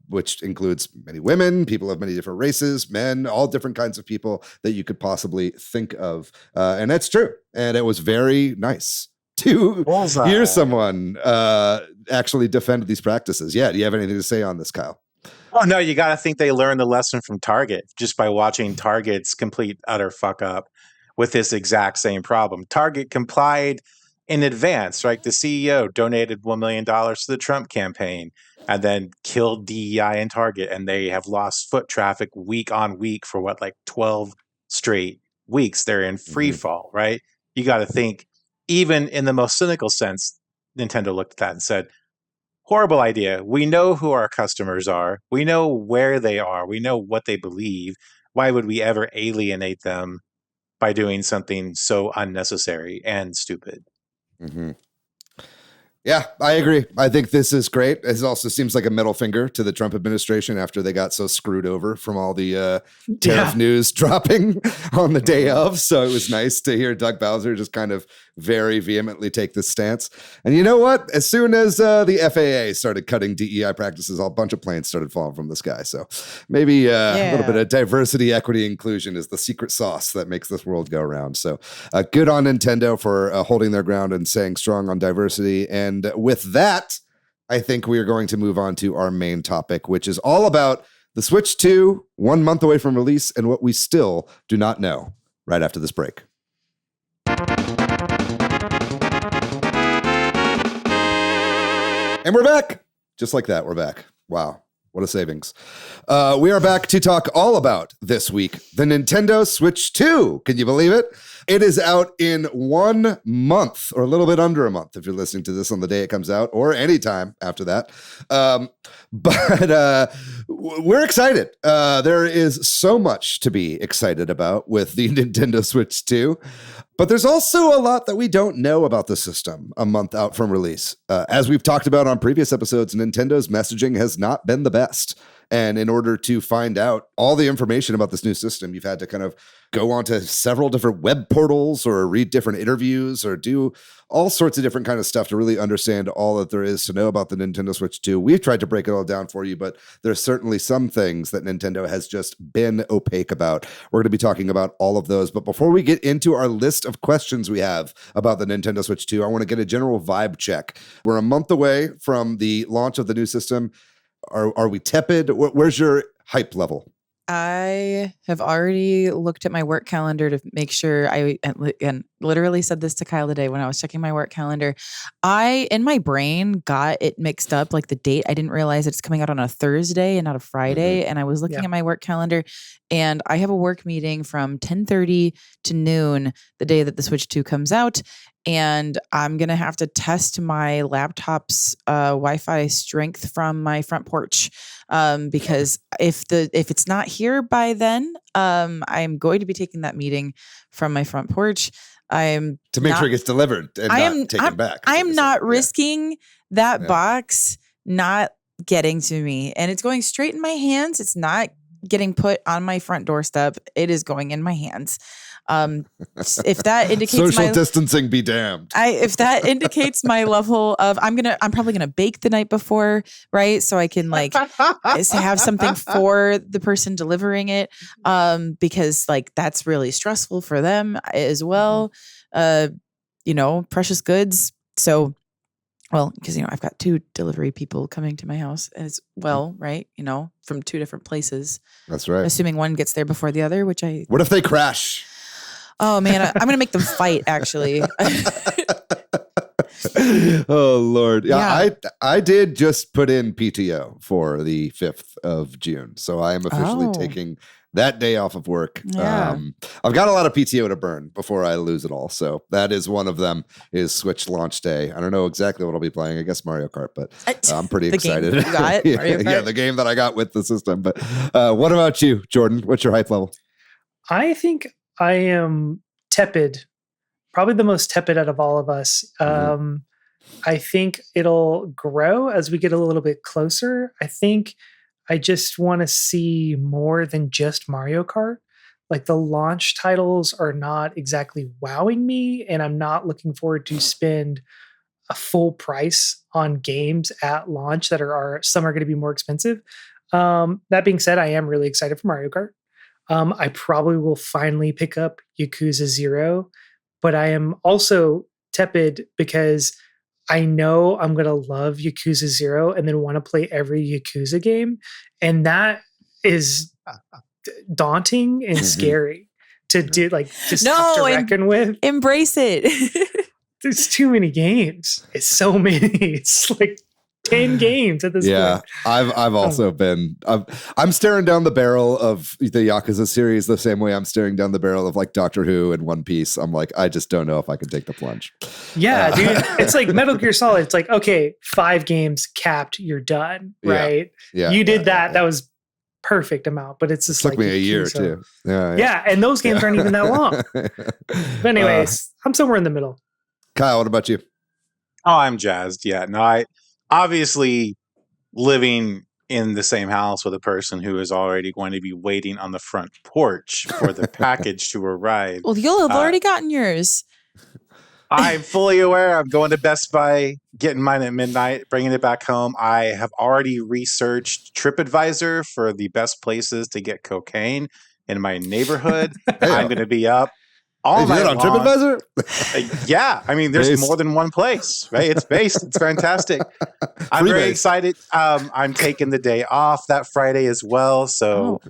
which includes many women, people of many different races, men, all different kinds of people that you could possibly think of. And that's true. And it was very nice to hear someone actually defend these practices. Yeah. Do you have anything to say on this, Kyle? Oh, no, you got to think they learned the lesson from Target just by watching Target's complete utter fuck up with this exact same problem. Target complied in advance, right? The CEO donated $1 million to the Trump campaign and then killed DEI in Target. And they have lost foot traffic week on week for 12 straight weeks. They're in free fall, right? You got to think, even in the most cynical sense, Nintendo looked at that and said, horrible idea. We know who our customers are. We know where they are. We know what they believe. Why would we ever alienate them by doing something so unnecessary and stupid? Mm-hmm. Yeah, I agree. I think this is great. It also seems like a middle finger to the Trump administration after they got so screwed over from all the tariff news dropping on the day of. So it was nice to hear Doug Bowser just kind of very vehemently take this stance. And you know what? As soon as the FAA started cutting DEI practices, a bunch of planes started falling from the sky. So maybe a little bit of diversity, equity, inclusion is the secret sauce that makes this world go around. So good on Nintendo for holding their ground and staying strong on diversity. And with that, I think we are going to move on to our main topic, which is all about the Switch 2, 1 month away from release, and what we still do not know, right after this break. And we're back. Just like that, we're back. Wow. What a savings. We are back to talk all about this week, the Nintendo Switch 2. Can you believe it? It is out in 1 month, or a little bit under a month if you're listening to this on the day it comes out, or anytime after that. But we're excited. There is so much to be excited about with the Nintendo Switch 2. But there's also a lot that we don't know about the system a month out from release. As we've talked about on previous episodes, Nintendo's messaging has not been the best. And in order to find out all the information about this new system, you've had to kind of go onto several different web portals or read different interviews or do all sorts of different kind of stuff to really understand all that there is to know about the Nintendo Switch 2. We've tried to break it all down for you, but there's certainly some things that Nintendo has just been opaque about. We're going to be talking about all of those. But before we get into our list of questions we have about the Nintendo Switch 2, I want to get a general vibe check. We're a month away from the launch of the new system. Are we tepid? Where's your hype level? I have already looked at my work calendar to make sure and literally said this to Kyle today when I was checking my work calendar. I, in my brain, got it mixed up, like the date. I didn't realize it's coming out on a Thursday and not a Friday. Mm-hmm. And I was looking at my work calendar, and I have a work meeting from 10:30 to noon the day that the Switch 2 comes out. And I'm going to have to test my laptop's Wi-Fi strength from my front porch. Because if it's not here by then, I'm going to be taking that meeting from my front porch. To make sure it gets delivered and not taken back. I am not risking that box not getting to me. And it's going straight in my hands. It's not getting put on my front doorstep. It is going in my hands. If that indicates social distancing be damned. If that indicates my level of, I'm probably gonna bake the night before, right? So I can have something for the person delivering it. Because that's really stressful for them as well. Precious goods. So, because I've got 2 delivery people coming to my house as well, right? From 2 different places. That's right. Assuming one gets there before the other, What if they crash? Oh man, I'm gonna make them fight. Actually. Oh Lord, yeah. I did just put in PTO for the 5th of June, so I am officially taking that day off of work. Yeah. I've got a lot of PTO to burn before I lose it all, so that is one of them. Is Switch launch day. I don't know exactly what I'll be playing. I guess Mario Kart, but I'm pretty excited. Game you got, Mario Kart? Yeah, the game that I got with the system. But what about you, Jordan? What's your hype level? I think I am tepid, probably the most tepid out of all of us. I think it'll grow as we get a little bit closer. I think I just want to see more than just Mario Kart. The launch titles are not exactly wowing me, and I'm not looking forward to spend a full price on games at launch that some are going to be more expensive. That being said, I am really excited for Mario Kart. I probably will finally pick up Yakuza 0, but I am also tepid because I know I'm going to love Yakuza 0 and then want to play every Yakuza game. And that is daunting and scary to do, just have to reckon with. Embrace it. There's too many games. It's so many. It's 10 games at this point. Yeah, I've also been. I'm staring down the barrel of the Yakuza series the same way I'm staring down the barrel of Doctor Who and One Piece. I'm I just don't know if I can take the plunge. Yeah, dude. It's like Metal Gear Solid. It's okay, 5 games capped, you're done, right? Yeah. You did that. Yeah. That was perfect amount, but it's just it took me a year too. Yeah, and those games aren't even that long. But anyways, I'm somewhere in the middle. Kyle, what about you? Oh, I'm jazzed. Yeah, no, I obviously living in the same house with a person who is already going to be waiting on the front porch for the package to arrive. Well, you'll have already gotten yours. I'm fully aware. I'm going to Best Buy, getting mine at midnight, bringing it back home. I have already researched TripAdvisor for the best places to get cocaine in my neighborhood. I'm going to be up all night long. On TripAdvisor? Yeah. I mean, there's more than one place, right? It's based. It's fantastic. I'm very excited. I'm taking the day off that Friday as well. So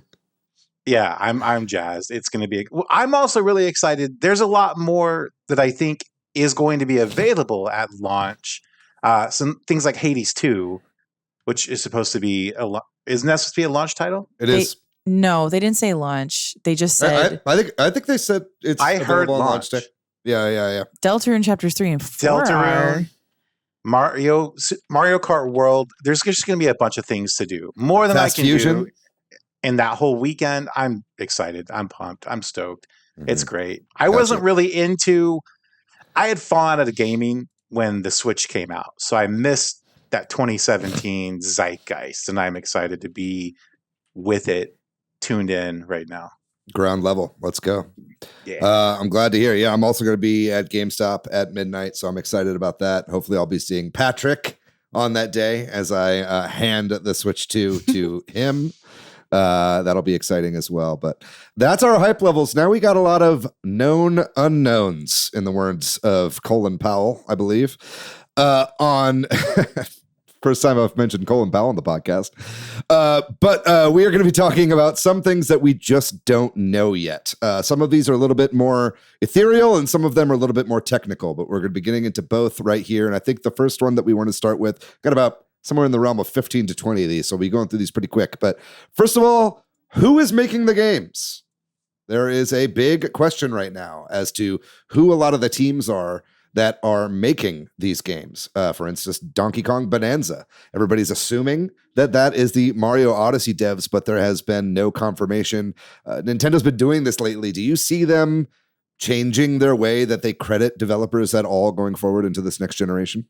yeah, I'm jazzed. It's going to be, I'm also really excited. There's a lot more that I think is going to be available at launch. Some things like Hades 2, which is supposed to be, isn't that supposed to be a launch title? It is. No, they didn't say launch. They just said. I think they said it's. I heard launch. Yeah. Deltarune chapters 3 and 4. Deltarune, Mario Kart World. There's just going to be a bunch of things to do. More than Fast I can Fusion. Do. In that whole weekend, I'm excited. I'm pumped. I'm stoked. Mm-hmm. It's great. I wasn't really into. I had fallen out of gaming when the Switch came out, so I missed that 2017 zeitgeist, and I'm excited to be with it, tuned in right now. Ground level. Let's go. Yeah. I'm glad to hear. Yeah, I'm also going to be at GameStop at midnight, so I'm excited about that. Hopefully, I'll be seeing Patrick on that day as I hand the Switch 2 to him. That'll be exciting as well. But that's our hype levels. Now we got a lot of known unknowns, in the words of Colin Powell, I believe. On first time I've mentioned Colin Powell on the podcast. But we are going to be talking about some things that we just don't know yet. Some of these are a little bit more ethereal and some of them are a little bit more technical, but we're going to be getting into both right here. And I think the first one that we want to start with, got about somewhere in the realm of 15 to 20 of these, so we'll be going through these pretty quick. But first of all, who is making the games? There is a big question right now as to who a lot of the teams are that are making these games. For instance, Donkey Kong Bonanza. Everybody's assuming that that is the Mario Odyssey devs, but there has been no confirmation. Nintendo's been doing this lately. Do you see them changing their way that they credit developers at all going forward into this next generation?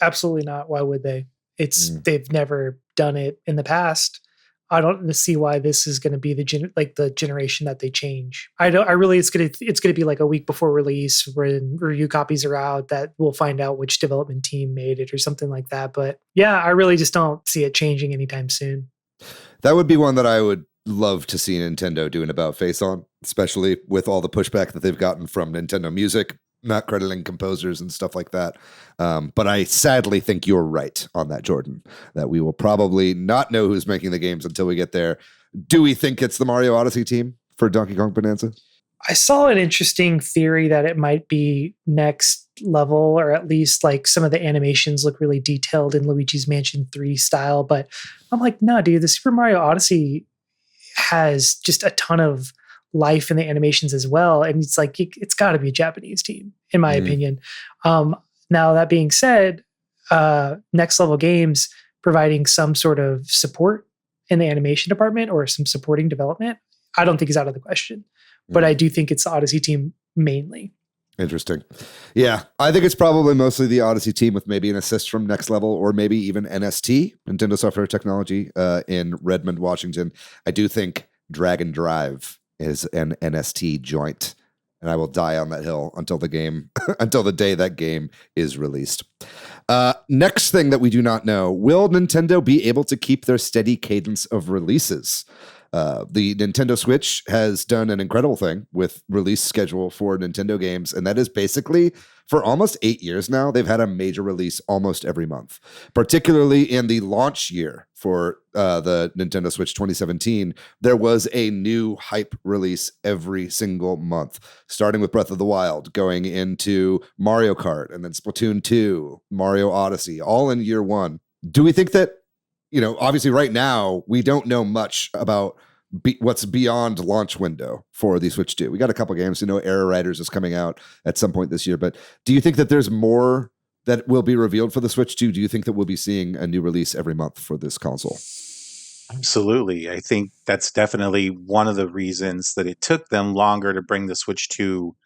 Absolutely not. Why would they? They've never done it in the past. I don't see why this is going to be the generation that they change. It's going to be like a week before release when review copies are out that we'll find out which development team made it or something like that. But yeah, I really just don't see it changing anytime soon. That would be one that I would love to see Nintendo do an about face on, especially with all the pushback that they've gotten from Nintendo Music, not crediting composers and stuff like that. But I sadly think you're right on that, Jordan, that we will probably not know who's making the games until we get there. Do we think it's the Mario Odyssey team for Donkey Kong Bonanza? I saw an interesting theory that it might be next level, or at least like some of the animations look really detailed in Luigi's Mansion 3 style. But I'm like, no, dude, the Super Mario Odyssey has just a ton of life in the animations as well. And it's like, it's got to be a Japanese team, in my opinion. Now, that being said, Next Level Games providing some sort of support in the animation department or some supporting development, I don't think is out of the question. But I do think it's the Odyssey team mainly. Interesting. Yeah, I think it's probably mostly the Odyssey team with maybe an assist from Next Level or maybe even NST, Nintendo Software Technology, in Redmond, Washington. I do think Dragon Drive is an NST joint, and I will die on that hill until the day that game is released. Next thing that we do not know, will Nintendo be able to keep their steady cadence of releases? The Nintendo Switch has done an incredible thing with release schedule for Nintendo games, and that is basically for almost 8 years now, they've had a major release almost every month, particularly in the launch year for the Nintendo Switch 2017. There was a new hype release every single month, starting with Breath of the Wild, going into Mario Kart, and then Splatoon 2, Mario Odyssey, all in year one. Do we think that, obviously right now, we don't know much about what's beyond launch window for the Switch 2. We got a couple games. Error Riders is coming out at some point this year. But do you think that there's more that will be revealed for the Switch 2? Do you think that we'll be seeing a new release every month for this console? Absolutely. I think that's definitely one of the reasons that it took them longer to bring the Switch 2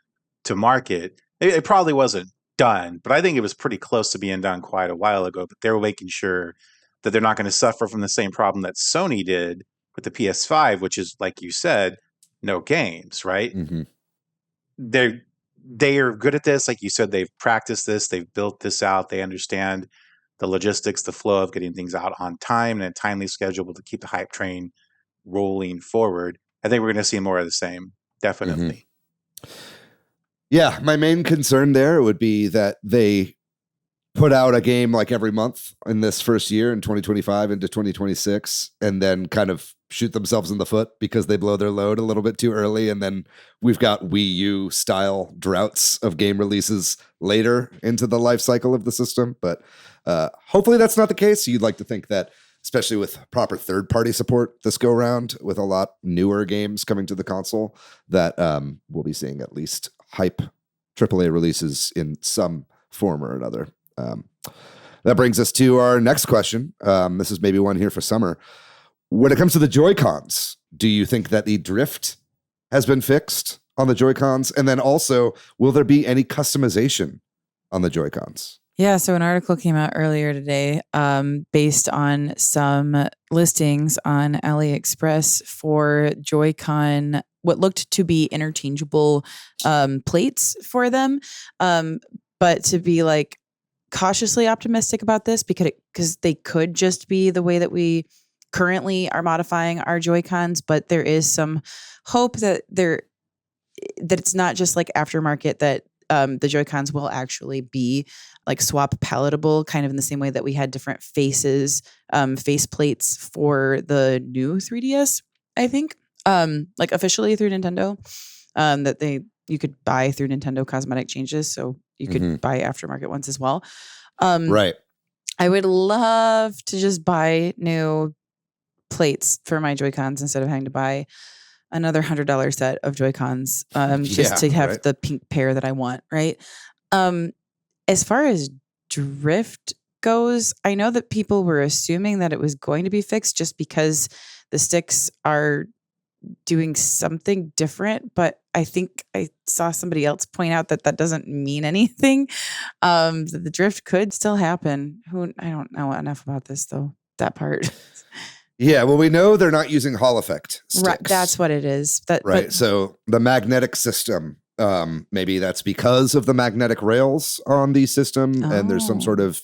to market. It probably wasn't done, but I think it was pretty close to being done quite a while ago. But they were making sure that they're not going to suffer from the same problem that Sony did with the PS5, which is, like you said, no games, right? Mm-hmm. They are good at this. Like you said, they've practiced this. They've built this out. They understand the logistics, the flow of getting things out on time and a timely schedule to keep the hype train rolling forward. I think we're going to see more of the same, definitely. Mm-hmm. Yeah, my main concern there would be that they put out a game like every month in this first year in 2025 into 2026 and then kind of shoot themselves in the foot because they blow their load a little bit too early. And then we've got Wii U style droughts of game releases later into the life cycle of the system. But hopefully that's not the case. You'd like to think that, especially with proper third-party support this go round with a lot newer games coming to the console, that we'll be seeing at least hype AAA releases in some form or another. That brings us to our next question. This is maybe one here for Summer. When it comes to the Joy-Cons, do you think that the drift has been fixed on the Joy-Cons? And then also, will there be any customization on the Joy-Cons? Yeah, so an article came out earlier today based on some listings on AliExpress for Joy-Con, what looked to be interchangeable plates for them. But to be like cautiously optimistic about this because they could just be the way that we currently are modifying our Joy-Cons, but there is some hope that it's not just like aftermarket, that the Joy-Cons will actually be like swap palatable, kind of in the same way that we had different face plates for the new 3DS, I think, like officially through Nintendo, that you could buy through Nintendo cosmetic changes. So you could buy aftermarket ones as well. Right. I would love to just buy new plates for my Joy-Cons instead of having to buy another $100 set of Joy-Cons just to have the pink pair that I want, right? As far as drift goes, I know that people were assuming that it was going to be fixed just because the sticks are doing something different, but I think I saw somebody else point out that doesn't mean anything. That the drift could still happen. I don't know enough about this though, that part. Yeah, well, we know they're not using Hall effect sticks. Right, that's what it is. Right. So the magnetic system, maybe that's because of the magnetic rails on the system, and there's some sort of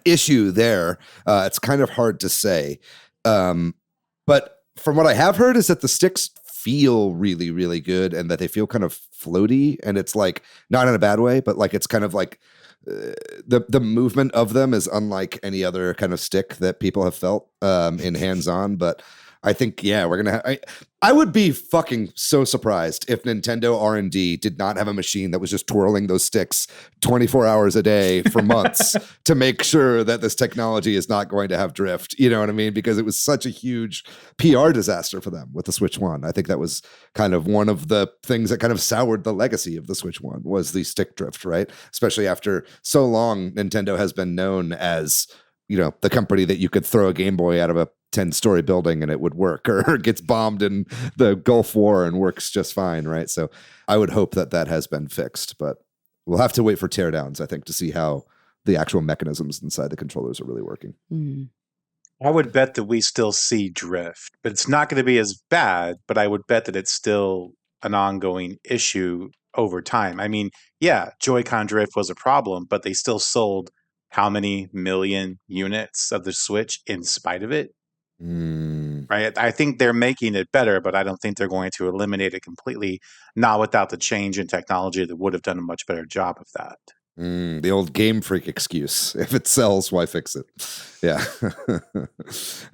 issue there. It's kind of hard to say. But from what I have heard is that the sticks feel really, really good and that they feel kind of floaty, and it's like not in a bad way, but like it's kind of like the movement of them is unlike any other kind of stick that people have felt in hands-on. But I think, yeah, we're gonna I would be fucking so surprised if Nintendo R&D did not have a machine that was just twirling those sticks 24 hours a day for months to make sure that this technology is not going to have drift. You know what I mean? Because it was such a huge PR disaster for them with the Switch 1. I think that was kind of one of the things that kind of soured the legacy of the Switch 1 was the stick drift, right? Especially after so long, Nintendo has been known as, you know, the company that you could throw a Game Boy out of a 10-story building and it would work, or gets bombed in the Gulf War and works just fine, right? So I would hope that has been fixed, but we'll have to wait for teardowns, I think, to see how the actual mechanisms inside the controllers are really working. I would bet that we still see drift, but it's not going to be as bad, but I would bet that it's still an ongoing issue over time. I mean, yeah, Joy-Con drift was a problem, but they still sold how many million units of the Switch in spite of it? Right. I think they're making it better, but I don't think they're going to eliminate it completely. Not without the change in technology that would have done a much better job of that. The old Game Freak excuse. If it sells, why fix it? Yeah,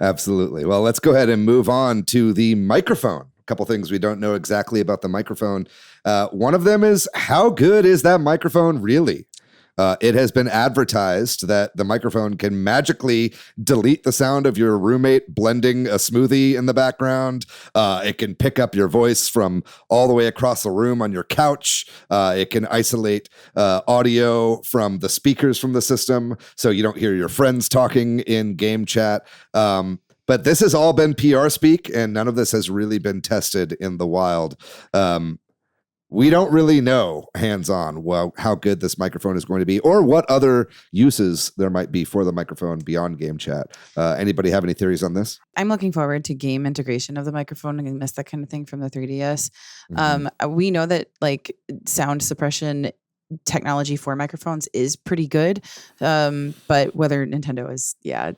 absolutely. Well, let's go ahead and move on to the microphone. A couple things we don't know exactly about the microphone. One of them is, how good is that microphone really? It has been advertised that the microphone can magically delete the sound of your roommate blending a smoothie in the background. It can pick up your voice from all the way across the room on your couch. It can isolate audio from the speakers from the system, so you don't hear your friends talking in game chat. But this has all been PR speak, and none of this has really been tested in the wild. We don't really know hands-on how good this microphone is going to be, or what other uses there might be for the microphone beyond game chat. Anybody have any theories on this? I'm looking forward to game integration of the microphone. I miss that kind of thing from the 3DS. We know that like sound suppression technology for microphones is pretty good, but whether Nintendo is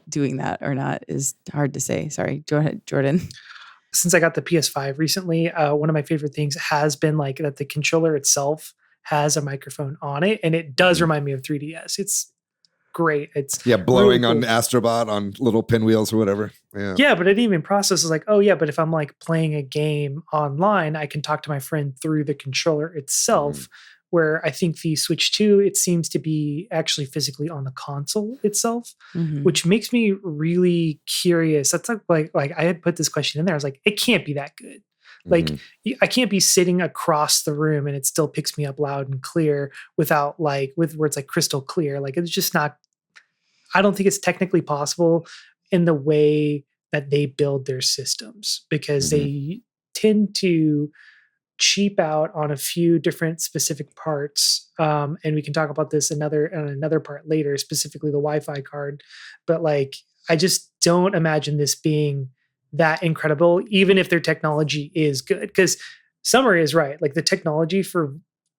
doing that or not is hard to say. Sorry, go ahead, Jordan. Since I got the PS5 recently, one of my favorite things has been like that the controller itself has a microphone on it, and it does remind me of 3DS. It's great. It's blowing really cool. on Astrobot on little pinwheels or whatever. Yeah, but it even processes like, oh yeah, but if I'm like playing a game online, I can talk to my friend through the controller itself. Where I think the Switch 2, it seems to be actually physically on the console itself, which makes me really curious. That's like I had put this question in there. I was like, it can't be that good. Like I can't be sitting across the room and it still picks me up loud and clear without like where it's like crystal clear. Like it's just not. I don't think it's technically possible in the way that they build their systems, because they tend to cheap out on a few different specific parts. And we can talk about this on another part later, specifically the Wi-Fi card. But like, I just don't imagine this being that incredible, even if their technology is good. Because Summary is right. Like the technology for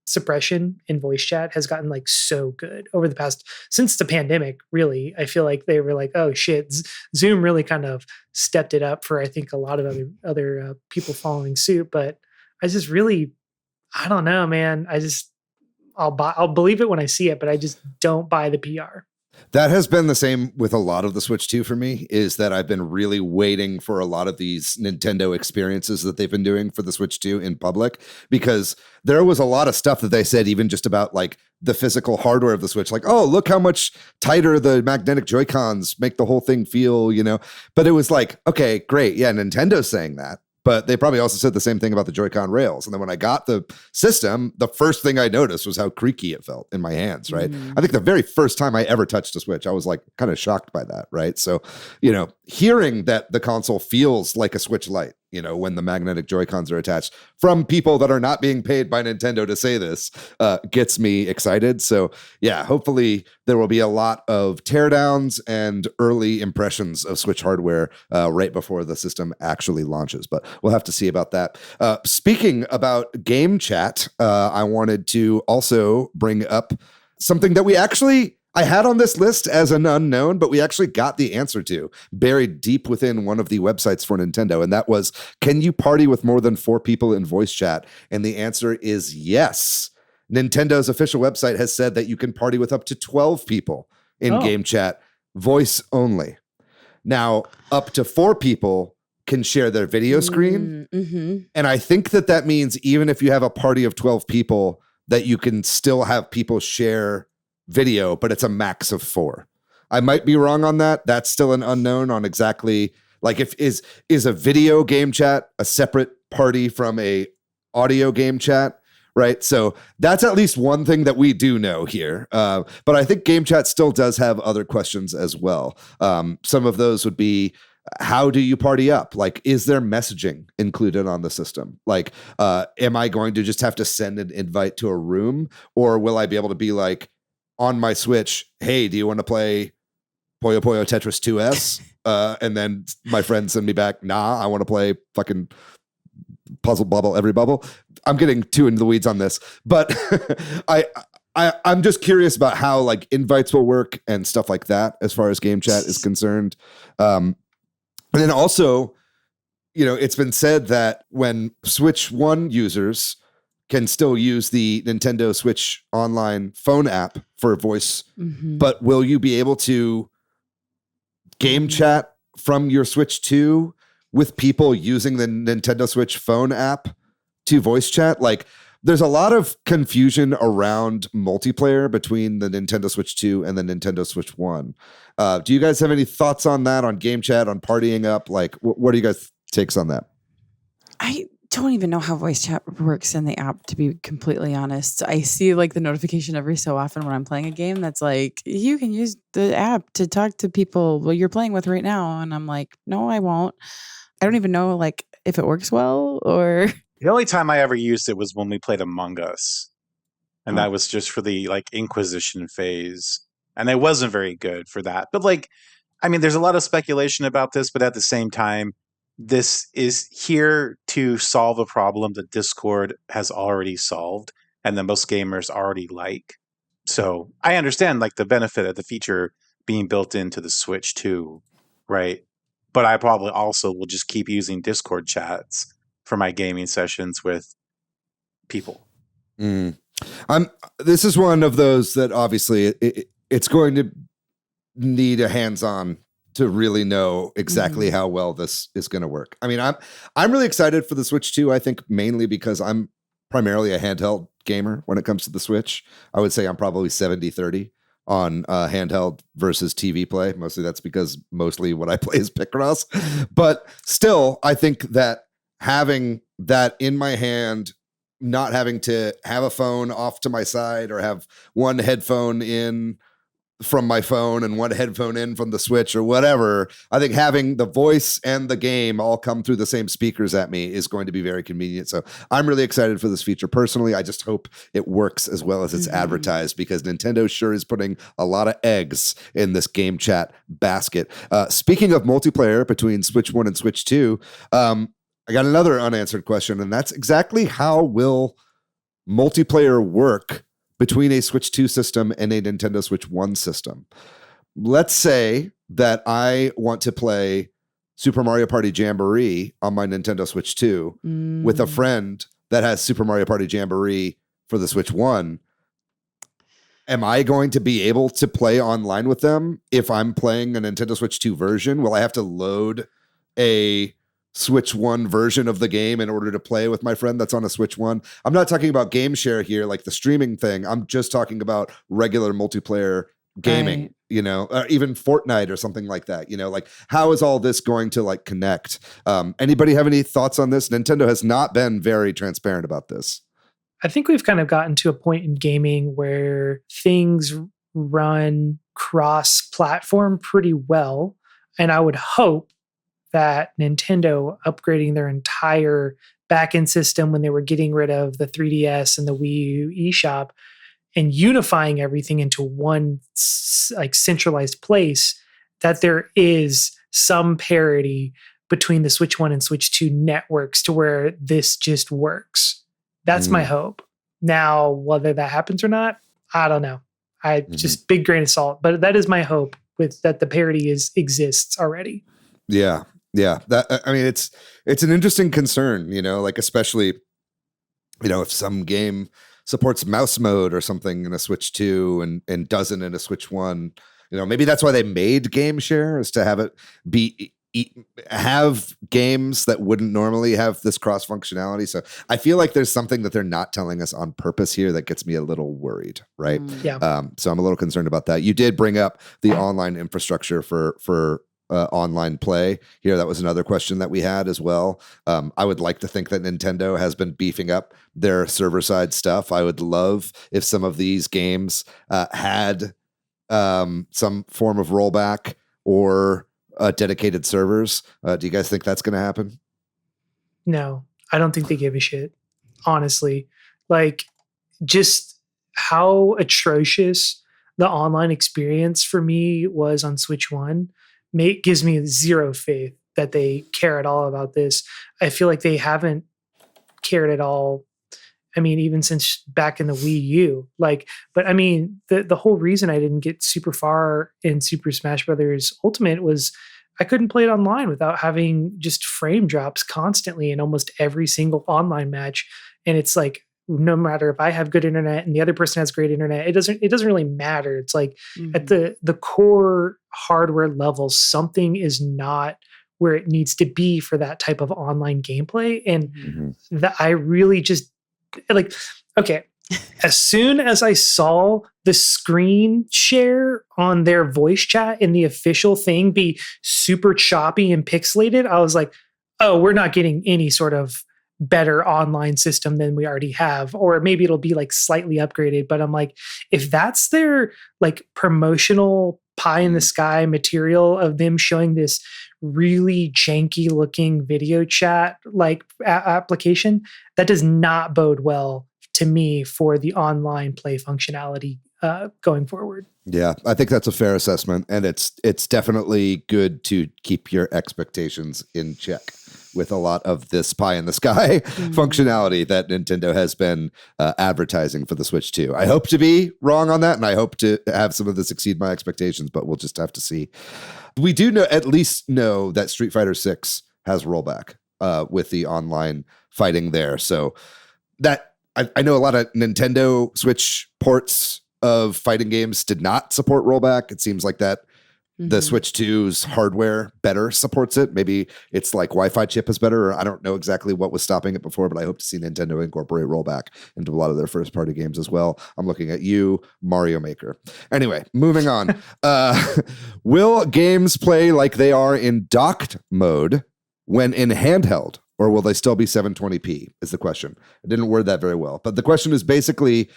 suppression in voice chat has gotten like so good over the past, since the pandemic, really. I feel like they were like, oh shit, Zoom really kind of stepped it up for, I think, a lot of other people following suit. But I just really, I don't know, man. I'll believe it when I see it, but I just don't buy the PR. That has been the same with a lot of the Switch 2 for me, is that I've been really waiting for a lot of these Nintendo experiences that they've been doing for the Switch 2 in public, because there was a lot of stuff that they said, even just about like the physical hardware of the Switch, like, oh, look how much tighter the magnetic Joy-Cons make the whole thing feel, you know? But it was like, okay, great. Yeah, Nintendo's saying that. But they probably also said the same thing about the Joy-Con rails. And then when I got the system, the first thing I noticed was how creaky it felt in my hands, right? I think the very first time I ever touched a Switch, I was like kind of shocked by that, right? So, you know, hearing that the console feels like a Switch Lite, you know, when the magnetic Joy-Cons are attached, from people that are not being paid by Nintendo to say this, gets me excited. So yeah, hopefully there will be a lot of teardowns and early impressions of Switch hardware right before the system actually launches. But we'll have to see about that. Speaking about game chat, I wanted to also bring up something that I had on this list as an unknown, but we actually got the answer to, buried deep within one of the websites for Nintendo. And that was, can you party with more than 4 people in voice chat? And the answer is yes. Nintendo's official website has said that you can party with up to 12 people in game chat, voice only. Now, up to 4 people can share their video screen. And I think that means even if you have a party of 12 people, that you can still have people share video, but it's a max of 4. I might be wrong on that. That's still an unknown on exactly, like, if is a video game chat a separate party from a audio game chat, right? So that's at least one thing that we do know here. But I think game chat still does have other questions as well. Some of those would be, how do you party up? Like, is there messaging included on the system? Like, am I going to just have to send an invite to a room, or will I be able to be like, on my Switch, hey, do you want to play Puyo Puyo Tetris 2S? And then my friends send me back, nah, I want to play fucking Puzzle Bubble Every Bubble. I'm getting too into the weeds on this, but I'm just curious about how like invites will work and stuff like that as far as game chat is concerned. And then also, you know, it's been said that when Switch 1 users can still use the Nintendo Switch Online phone app for voice, but will you be able to game chat from your Switch 2 with people using the Nintendo Switch phone app to voice chat? Like, there's a lot of confusion around multiplayer between the Nintendo Switch 2 and the Nintendo Switch 1. Do you guys have any thoughts on that, on game chat, on partying up? Like, what are you guys' takes on that? I don't even know how voice chat works in the app, to be completely honest. I see like the notification every so often when I'm playing a game that's like, you can use the app to talk to people you're playing with right now. And I'm like, no, I won't. I don't even know like if it works well or... The only time I ever used it was when we played Among Us. And that was just for the like Inquisition phase. And it wasn't very good for that. But like, I mean, there's a lot of speculation about this, but at the same time, this is here to solve a problem that Discord has already solved and that most gamers already like. So I understand like the benefit of the feature being built into the Switch too, right? But I probably also will just keep using Discord chats for my gaming sessions with people. This is one of those that obviously it's going to need a hands-on to really know exactly how well this is going to work. I mean, I'm really excited for the Switch 2, I think mainly because I'm primarily a handheld gamer when it comes to the Switch. I would say I'm probably 70-30 on handheld versus TV play. Mostly that's because mostly what I play is Picross. But still, I think that having that in my hand, not having to have a phone off to my side or have one headphone in from my phone and one headphone in from the Switch or whatever. I think having the voice and the game all come through the same speakers at me is going to be very convenient. So I'm really excited for this feature personally. I just hope it works as well as it's advertised, because Nintendo sure is putting a lot of eggs in this game chat basket. Speaking of multiplayer between Switch 1 and Switch 2, I got another unanswered question, and that's exactly how will multiplayer work between a Switch 2 system and a Nintendo Switch 1 system. Let's say that I want to play Super Mario Party Jamboree on my Nintendo Switch 2 with a friend that has Super Mario Party Jamboree for the Switch 1. Am I going to be able to play online with them if I'm playing a Nintendo Switch 2 version? Will I have to load a Switch 1 version of the game in order to play with my friend that's on a Switch 1? I'm not talking about game share here, like the streaming thing. I'm just talking about regular multiplayer gaming, or even Fortnite or something like that. Like, how is all this going to like connect? Anybody have any thoughts on this? Nintendo has not been very transparent about this. I think we've kind of gotten to a point in gaming where things run cross-platform pretty well. And I would hope that Nintendo upgrading their entire backend system when they were getting rid of the 3DS and the Wii U eShop and unifying everything into one like centralized place, that there is some parity between the Switch 1 and Switch 2 networks to where this just works. That's my hope. Now, whether that happens or not, I don't know. I just big grain of salt, but that is my hope, with that the parity exists already. Yeah. Yeah, it's an interesting concern, like especially, if some game supports mouse mode or something in a Switch 2 and doesn't in a Switch 1, maybe that's why they made game share, is to have it have games that wouldn't normally have this cross functionality. So I feel like there's something that they're not telling us on purpose here that gets me a little worried, right? Yeah. So I'm a little concerned about that. You did bring up the online infrastructure for online play here. That was another question that we had as well. I would like to think that Nintendo has been beefing up their server side stuff. I would love if some of these games had some form of rollback or dedicated servers. Do you guys think that's going to happen? No, I don't think they give a shit, honestly. Like, just how atrocious the online experience for me was on Switch 1 gives me zero faith that they care at all about this. I feel like they haven't cared at all. I mean, even since back in the Wii U, but I mean, the whole reason I didn't get super far in Super Smash Brothers Ultimate was I couldn't play it online without having just frame drops constantly in almost every single online match. And it's like, no matter if I have good internet and the other person has great internet, it doesn't really matter. It's like at the core hardware level, something is not where it needs to be for that type of online gameplay. And that I really just like, okay, as soon as I saw the screen share on their voice chat in the official thing be super choppy and pixelated, I was like, oh, we're not getting any sort of better online system than we already have, or maybe it'll be like slightly upgraded. But I'm like, if that's their like promotional pie in the sky material of them showing this really janky looking video chat like application, that does not bode well to me for the online play functionality going forward. Yeah, I think that's a fair assessment, and it's definitely good to keep your expectations in check with a lot of this pie in the sky functionality that Nintendo has been advertising for the Switch 2. I hope to be wrong on that, and I hope to have some of this exceed my expectations, but we'll just have to see. We do at least know that Street Fighter 6 has rollback with the online fighting there. So that I know a lot of Nintendo Switch ports of fighting games did not support rollback. It seems like that the Switch 2's hardware better supports it. Maybe it's like Wi-Fi chip is better, or I don't know exactly what was stopping it before, but I hope to see Nintendo incorporate rollback into a lot of their first party games as well. I'm looking at you, Mario Maker. Anyway, moving on. Will games play like they are in docked mode when in handheld, or will they still be 720p is the question. I didn't word that very well, but the question is basically,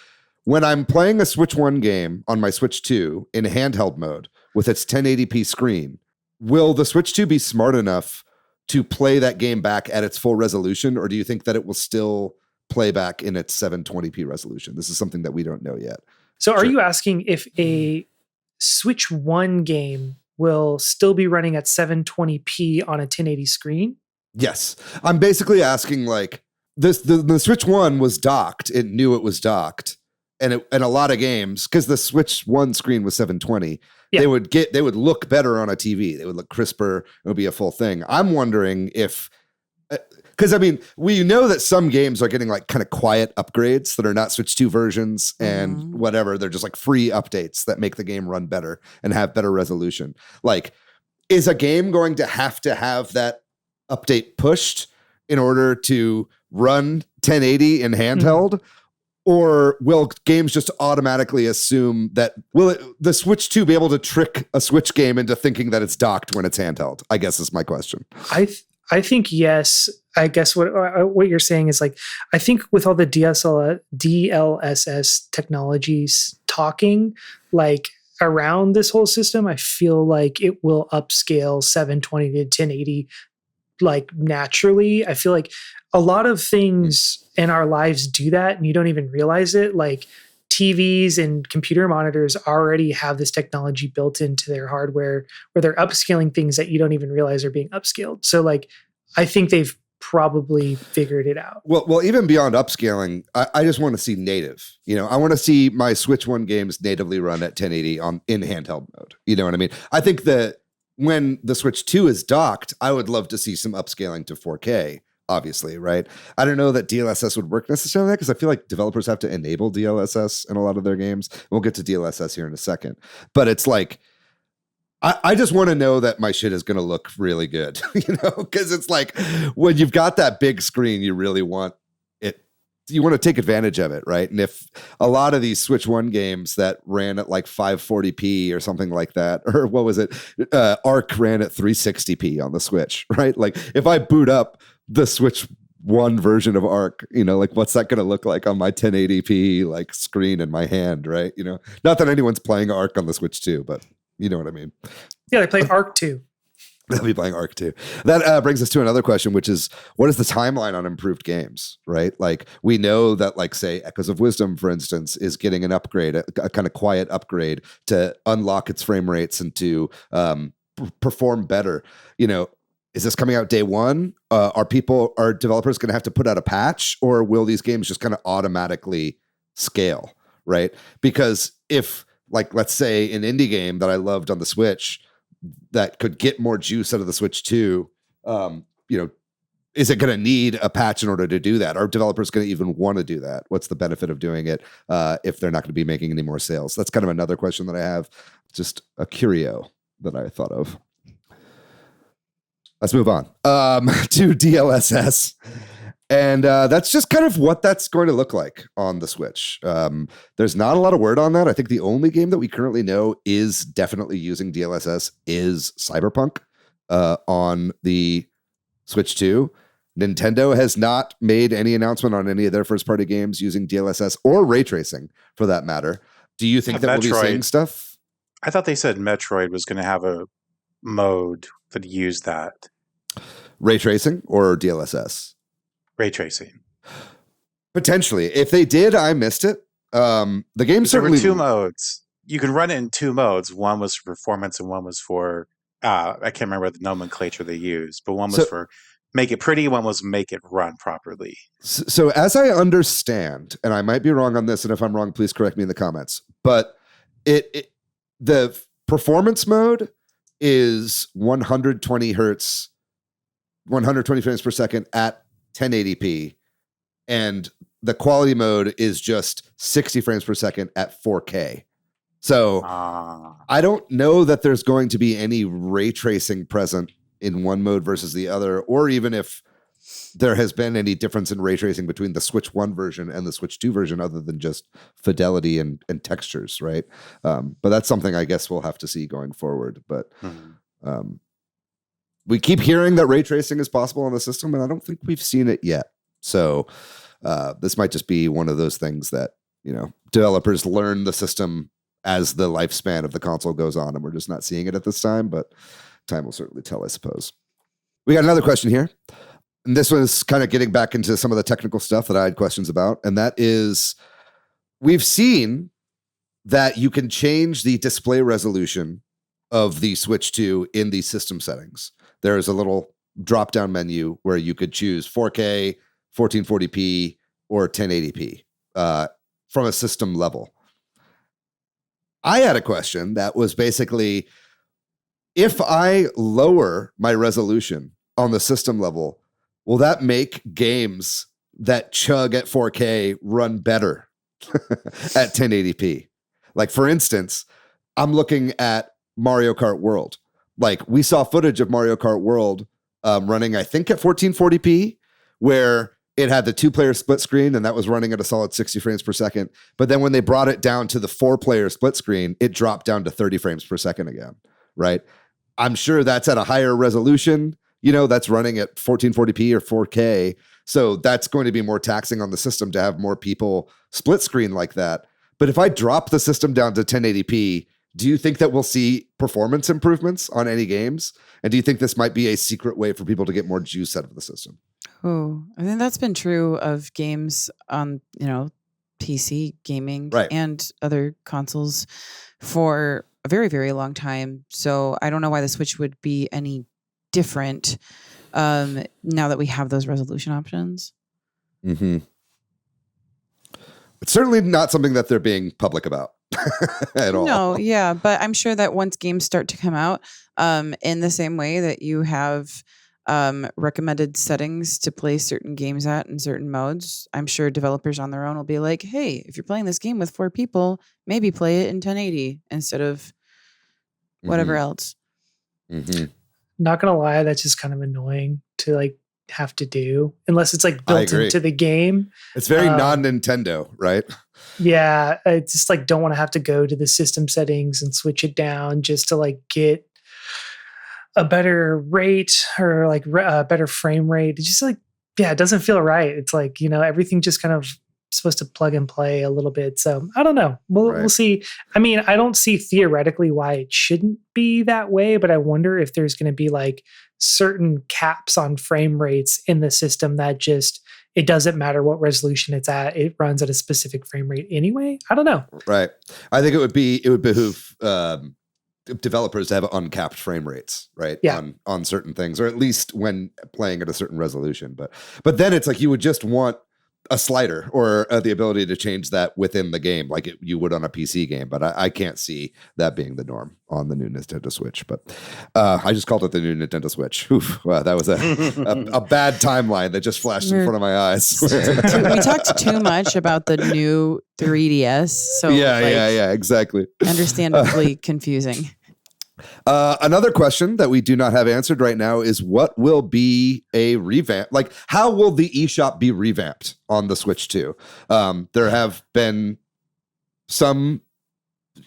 when I'm playing a Switch 1 game on my Switch 2 in handheld mode with its 1080p screen, will the Switch 2 be smart enough to play that game back at its full resolution, or do you think that it will still play back in its 720p resolution? This is something that we don't know yet. So are you asking if a Switch 1 game will still be running at 720p on a 1080 screen? Yes. I'm basically asking, like, the Switch 1 was docked. It knew it was docked. And a lot of games, because the Switch 1 screen was 720, they would look better on a TV. They would look crisper. It would be a full thing. I'm wondering if, because I mean, we know that some games are getting like kind of quiet upgrades that are not Switch 2 versions and whatever. They're just like free updates that make the game run better and have better resolution. Like, is a game going to have that update pushed in order to run 1080 in handheld? Or will games just automatically assume that, will the Switch 2 be able to trick a Switch game into thinking that it's docked when it's handheld? I guess is my question. I think yes. I guess what you're saying is, like, I think with all the DLSS technologies talking, like, around this whole system, I feel like it will upscale 720 to 1080 like naturally. I feel like a lot of things in our lives do that and you don't even realize it. Like, TVs and computer monitors already have this technology built into their hardware where they're upscaling things that you don't even realize are being upscaled. So, like, I think they've probably figured it out. Well, even beyond upscaling, I just want to see native. You know, I want to see my Switch 1 games natively run at 1080 in handheld mode. You know what I mean? I think that when the Switch 2 is docked, I would love to see some upscaling to 4K. Obviously, right? I don't know that DLSS would work necessarily because I feel like developers have to enable DLSS in a lot of their games. We'll get to DLSS here in a second. But it's like, I just want to know that my shit is going to look really good, you know? Because it's like, when you've got that big screen, you really want it. You want to take advantage of it, right? And if a lot of these Switch 1 games that ran at like 540p or something like that, or what was it? Arc ran at 360p on the Switch, right? Like, if I boot up the Switch 1 version of Arc, you know, like, what's that going to look like on my 1080p like screen in my hand, right? You know, not that anyone's playing Arc on the Switch 2, but you know what I mean. Yeah, they play Arc 2. They'll be playing Arc 2. That brings us to another question, which is, what is the timeline on improved games, right? Like, we know that, like, say, Echoes of Wisdom, for instance, is getting an upgrade, a kind of quiet upgrade to unlock its frame rates and to perform better. You know, is this coming out day one? Are developers going to have to put out a patch, or will these games just kind of automatically scale, right? Because if, like, let's say an indie game that I loved on the Switch that could get more juice out of the Switch 2, you know, is it going to need a patch in order to do that? Are developers going to even want to do that? What's the benefit of doing it if they're not going to be making any more sales? That's kind of another question that I have. Just a curio that I thought of. Let's move on to DLSS. And that's just kind of what that's going to look like on the Switch. There's not a lot of word on that. I think the only game that we currently know is definitely using DLSS is Cyberpunk on the Switch 2. Nintendo has not made any announcement on any of their first-party games using DLSS or ray tracing, for that matter. Do you think that we'll be seeing stuff? I thought they said Metroid was going to have a mode that used that. Ray tracing or DLSS? Ray tracing. Potentially. If they did, I missed it. The game certainly... There were two modes. You can run it in two modes. One was for performance and one was for... I can't remember the nomenclature they used, but one was for make it pretty, one was make it run properly. So as I understand, and I might be wrong on this, and if I'm wrong, please correct me in the comments, but the performance mode is 120 hertz, 120 frames per second at 1080p, and the quality mode is just 60 frames per second at 4K. So I don't know that there's going to be any ray tracing present in one mode versus the other, or even if there has been any difference in ray tracing between the Switch 1 version and the Switch 2 version, other than just fidelity and textures, right? But that's something I guess we'll have to see going forward. But we keep hearing that ray tracing is possible on the system, and I don't think we've seen it yet. So this might just be one of those things that developers learn the system as the lifespan of the console goes on, and we're just not seeing it at this time, but time will certainly tell, I suppose. We got another question here. And this one is kind of getting back into some of the technical stuff that I had questions about. And that is, we've seen that you can change the display resolution of the Switch 2 in the system settings. There is a little drop-down menu where you could choose 4K, 1440p, or 1080p from a system level. I had a question that was basically, if I lower my resolution on the system level, will that make games that chug at 4K run better at 1080p? Like, for instance, I'm looking at Mario Kart World. Like, we saw footage of Mario Kart World running, I think, at 1440p, where it had the 2-player split screen, and that was running at a solid 60 frames per second. But then when they brought it down to the 4-player split screen, it dropped down to 30 frames per second again, right? I'm sure that's at a higher resolution, that's running at 1440p or 4K. So that's going to be more taxing on the system to have more people split screen like that. But if I drop the system down to 1080p, do you think that we'll see performance improvements on any games? And do you think this might be a secret way for people to get more juice out of the system? Oh, I think that's been true of games on, PC gaming and other consoles for a very, very long time. So I don't know why the Switch would be any different now that we have those resolution options. Mm-hmm. It's certainly not something that they're being public about at all. No, yeah, but I'm sure that once games start to come out, in the same way that you have recommended settings to play certain games at in certain modes, I'm sure developers on their own will be like, hey, if you're playing this game with 4 people, maybe play it in 1080 instead of whatever else. Mm-hmm. Not gonna lie, that's just kind of annoying to have to do, unless it's built into the game. It's very non-Nintendo, right? Yeah, I just don't want to have to go to the system settings and switch it down just to get a better rate or a better frame rate. It's just it doesn't feel right. It's everything just kind of supposed to plug and play a little bit. So I don't know. We'll see. I mean, I don't see theoretically why it shouldn't be that way, but I wonder if there's going to be certain caps on frame rates in the system that just, it doesn't matter what resolution it's at. It runs at a specific frame rate anyway. I don't know. Right. I think it would behoove developers to have uncapped frame rates, right? Yeah. On certain things, or at least when playing at a certain resolution. But then it's you would just want a slider or the ability to change that within the game like you would on a PC game. But I can't see that being the norm on the new Nintendo Switch. But I just called it the new Nintendo Switch. Oof, wow, that was a bad timeline that just flashed in front of my eyes. We talked too much about the new 3DS. So yeah, exactly. Understandably confusing. Another question that we do not have answered right now is what will be a revamp? How will the eShop be revamped on the Switch 2? There have been some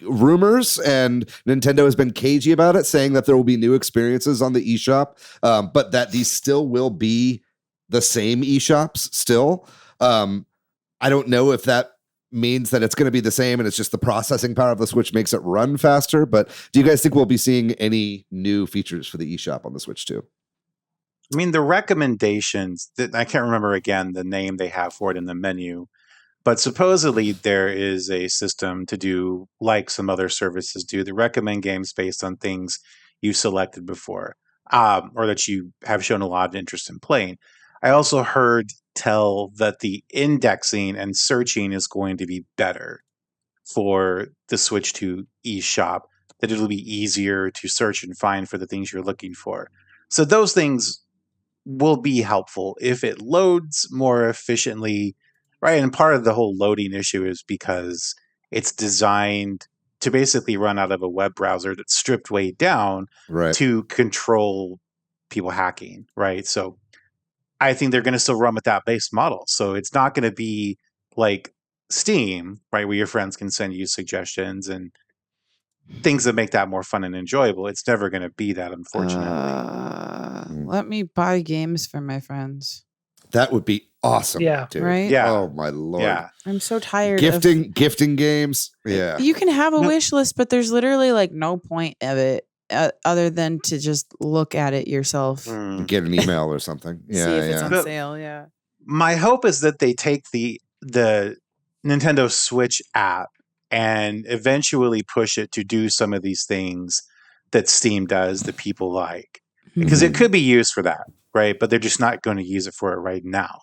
rumors, and Nintendo has been cagey about it, saying that there will be new experiences on the eShop, but that these still will be the same eShops still. I don't know if that means that it's going to be the same and it's just the processing power of the Switch makes it run faster. But do you guys think we'll be seeing any new features for the eShop on the Switch 2? I mean, the recommendations, I can't remember again the name they have for it in the menu, but supposedly there is a system to do, like some other services do, to recommend games based on things you selected before, or that you have shown a lot of interest in playing. I also heard tell that the indexing and searching is going to be better for the Switch 2 eShop, that it'll be easier to search and find for the things you're looking for. So those things will be helpful if it loads more efficiently, right? And part of the whole loading issue is because it's designed to basically run out of a web browser that's stripped way down to control people hacking, right? So I think they're going to still run with that base model. So it's not going to be like Steam, right, where your friends can send you suggestions and things that make that more fun and enjoyable. It's never going to be that, unfortunately. Let me buy games for my friends. That would be awesome. Yeah. Dude. Right? Yeah. Oh my Lord. Yeah. I'm so tired Gifting games. Yeah. You can have a No. wish list, but there's literally like no point of it other than to just look at it yourself. Get an email or something. See Yeah, if it's yeah. on sale. Yeah. My hope is that they take the Nintendo Switch app and eventually push it to do some of these things that Steam does that people like. Because it could be used for that, right? But they're just not going to use it for it right now.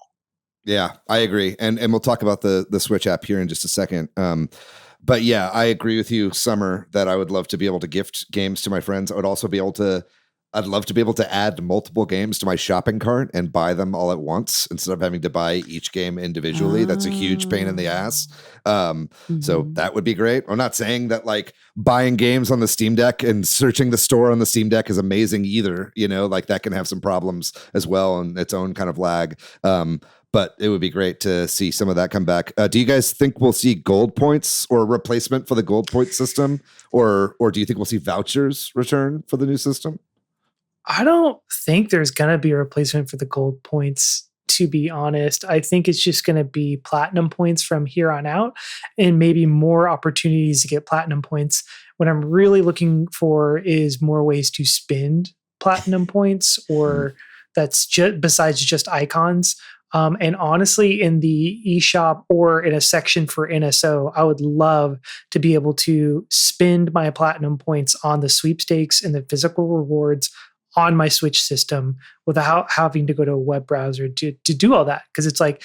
Yeah, I agree. And we'll talk about the Switch app here in just a second. But yeah, I agree with you, Summer, that I would love to be able to gift games to my friends. I'd love to be able to add multiple games to my shopping cart and buy them all at once instead of having to buy each game individually. That's a huge pain in the ass. So that would be great. I'm not saying that like buying games on the Steam Deck and searching the store on the Steam Deck is amazing either. You know, like that can have some problems as well and its own kind of lag. But it would be great to see some of that come back. Do you guys think we'll see gold points or a replacement for the gold point system? Or do you think we'll see vouchers return for the new system? I don't think there's going to be a replacement for the gold points, to be honest. I think it's just going to be platinum points from here on out and maybe more opportunities to get platinum points. What I'm really looking for is more ways to spend platinum points or that's just besides just icons. And honestly, in the eShop or in a section for NSO, I would love to be able to spend my platinum points on the sweepstakes and the physical rewards on my Switch system without having to go to a web browser to do all that. Because it's like,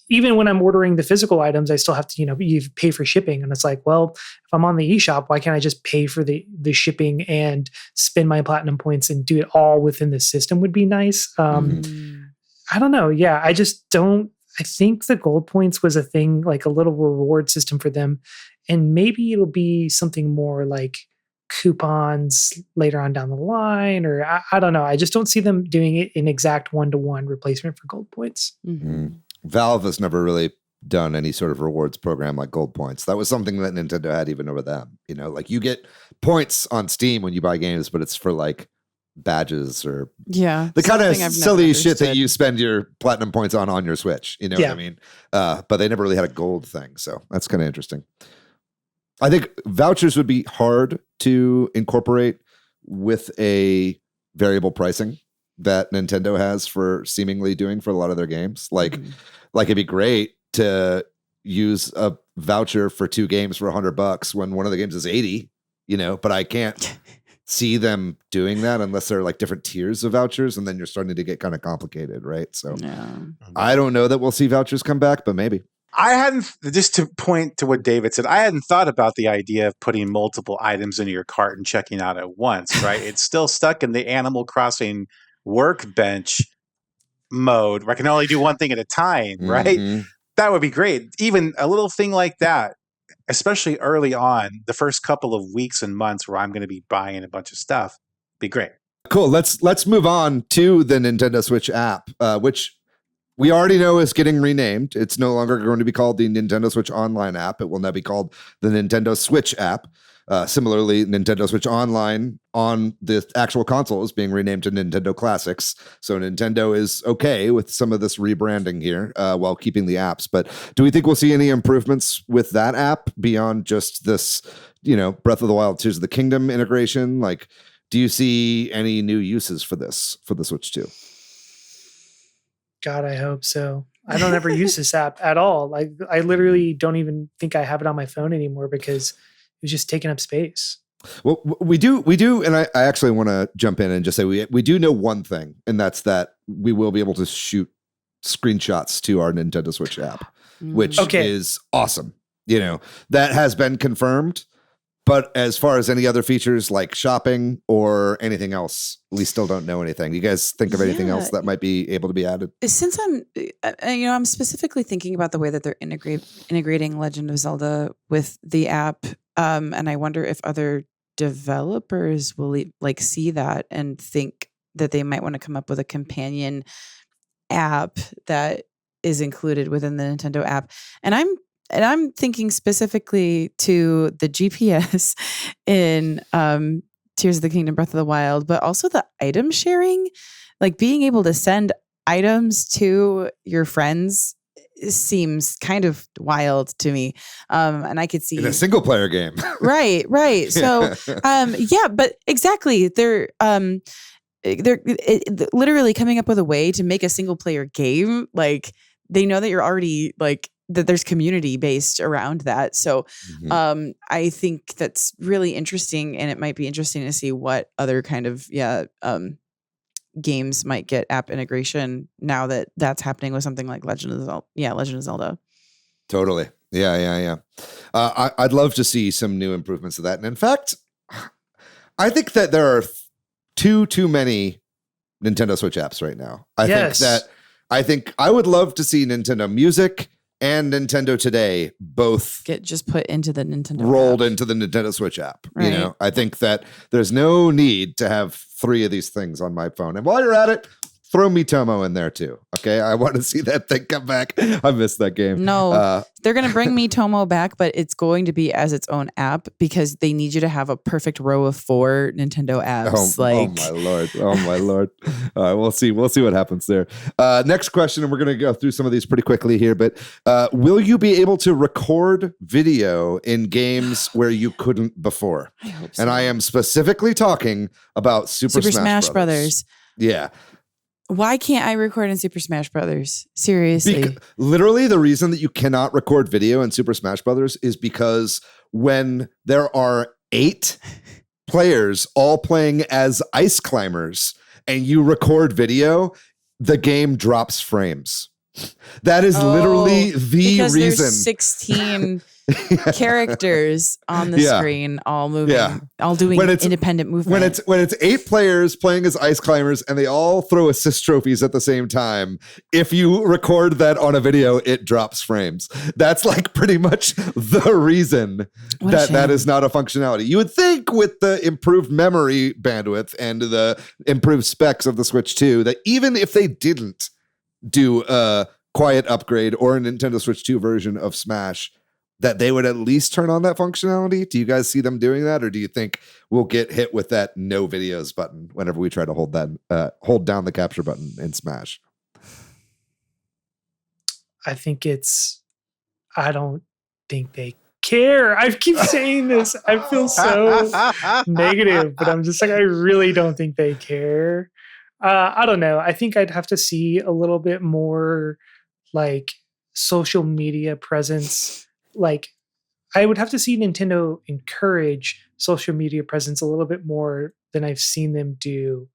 even when I'm ordering the physical items, I still have to, you pay for shipping. And it's like, well, if I'm on the eShop, why can't I just pay for the shipping and spend my platinum points and do it all within the system would be nice. I don't know. Yeah, I think the gold points was a thing, like a little reward system for them. And maybe it'll be something more like coupons later on down the line, or I don't know. I just don't see them doing it in exact one-to-one replacement for gold points. Valve has never really done any sort of rewards program like gold points. That was something that Nintendo had even over them. Like you get points on Steam when you buy games, but it's for like badges or the kind of silly shit that you spend your platinum points on your Switch. You know what I mean? But they never really had a gold thing. So that's kind of interesting. I think vouchers would be hard to incorporate with a variable pricing that Nintendo has for seemingly doing for a lot of their games. Like it'd be great to use a voucher for 2 games for $100 when one of the games is 80, but I can't see them doing that unless they're like different tiers of vouchers, and then you're starting to get kind of complicated, right? So I don't know that we'll see vouchers come back, but maybe. I hadn't, just to point to what David said, I hadn't thought about the idea of putting multiple items into your cart and checking out at once, right? It's still stuck in the Animal Crossing workbench mode where I can only do one thing at a time, right? That would be great. Even a little thing like that, especially early on, the first couple of weeks and months where I'm going to be buying a bunch of stuff, be great. Cool. Let's move on to the Nintendo Switch app, which we already know is getting renamed. It's no longer going to be called the Nintendo Switch Online app. It will now be called the Nintendo Switch app. Similarly, Nintendo Switch Online on the actual console is being renamed to Nintendo Classics. So Nintendo is okay with some of this rebranding here while keeping the apps. But do we think we'll see any improvements with that app beyond just this, Breath of the Wild, Tears of the Kingdom integration? Like, do you see any new uses for this for the Switch 2? God, I hope so. I don't ever use this app at all. Like, I literally don't even think I have it on my phone anymore because it was just taking up space. Well, we do, and I actually want to jump in and just say we do know one thing, and that's that we will be able to shoot screenshots to our Nintendo Switch app, which is awesome. That has been confirmed. But as far as any other features like shopping or anything else, we still don't know anything. You guys think of anything else that might be able to be added? Since I'm specifically thinking about the way that they're integrating Legend of Zelda with the app, and I wonder if other developers will see that and think that they might want to come up with a companion app that is included within the Nintendo app. And I'm thinking specifically to the GPS in Tears of the Kingdom, Breath of the Wild, but also the item sharing, like being able to send items to your friends seems kind of wild to me. And I could see in a single player game. Right. So, but exactly. They're literally coming up with a way to make a single player game. Like they know that you're already like that there's community based around that. So, I think that's really interesting, and it might be interesting to see what other kind of, games might get app integration now that that's happening with something like Legend of Zelda. Totally. Yeah. I'd love to see some new improvements to that. And in fact, I think that there are too many Nintendo Switch apps right now. I think I would love to see Nintendo Music and Nintendo Today both get just put into the Nintendo rolled app. into the Nintendo Switch app. Right. You know, I think that there's no need to have 3 of these things on my phone. And while you're at it, throw Miitomo in there too. Okay, I want to see that thing come back. I missed that game. No, they're going to bring Miitomo back, but it's going to be as its own app because they need you to have a perfect row of 4 Nintendo apps. Oh my lord. All right, we'll see what happens there. Next question, and we're going to go through some of these pretty quickly here. But will you be able to record video in games where you couldn't before? I hope so. And I am specifically talking about Super Smash Brothers. Yeah. Why can't I record in Super Smash Brothers? Seriously. Literally, the reason that you cannot record video in Super Smash Brothers is because when there are 8 players all playing as ice climbers and you record video, the game drops frames. That is literally the because reason. There's 16 characters on the screen, all moving, all doing independent movement. When it's 8 players playing as ice climbers and they all throw assist trophies at the same time, if you record that on a video, it drops frames. That's like pretty much the reason that is not a functionality. You would think with the improved memory bandwidth and the improved specs of the Switch 2 that even if they didn't do a quiet upgrade or a Nintendo Switch 2 version of Smash, that they would at least turn on that functionality. Do you guys see them doing that? Or do you think we'll get hit with that no videos button whenever we try to hold down the capture button in Smash? I don't think they care. I keep saying this. I feel so negative, but I'm just like, I really don't think they care. I don't know. I think I'd have to see a little bit more like social media presence. Like I would have to see Nintendo encourage social media presence a little bit more than I've seen them do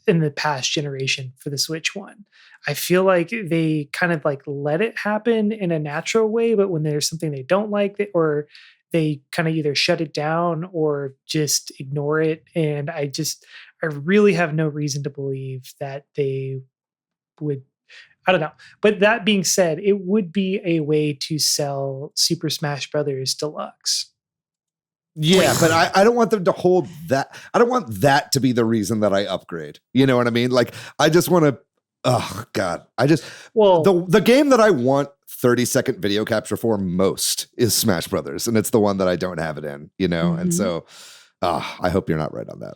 in the past generation for the Switch 1. I feel like they kind of like let it happen in a natural way, but when there's something they don't like, or they kind of either shut it down or just ignore it. And I really have no reason to believe that they would. I don't know. But that being said, it would be a way to sell Super Smash Brothers Deluxe. Yeah, but I don't want them to hold that. I don't want that to be the reason that I upgrade. You know what I mean? Like, I just want to, oh God. The game that I want 30-second video capture for most is Smash Brothers. And it's the one that I don't have it in, you know? Mm-hmm. And so I hope you're not right on that.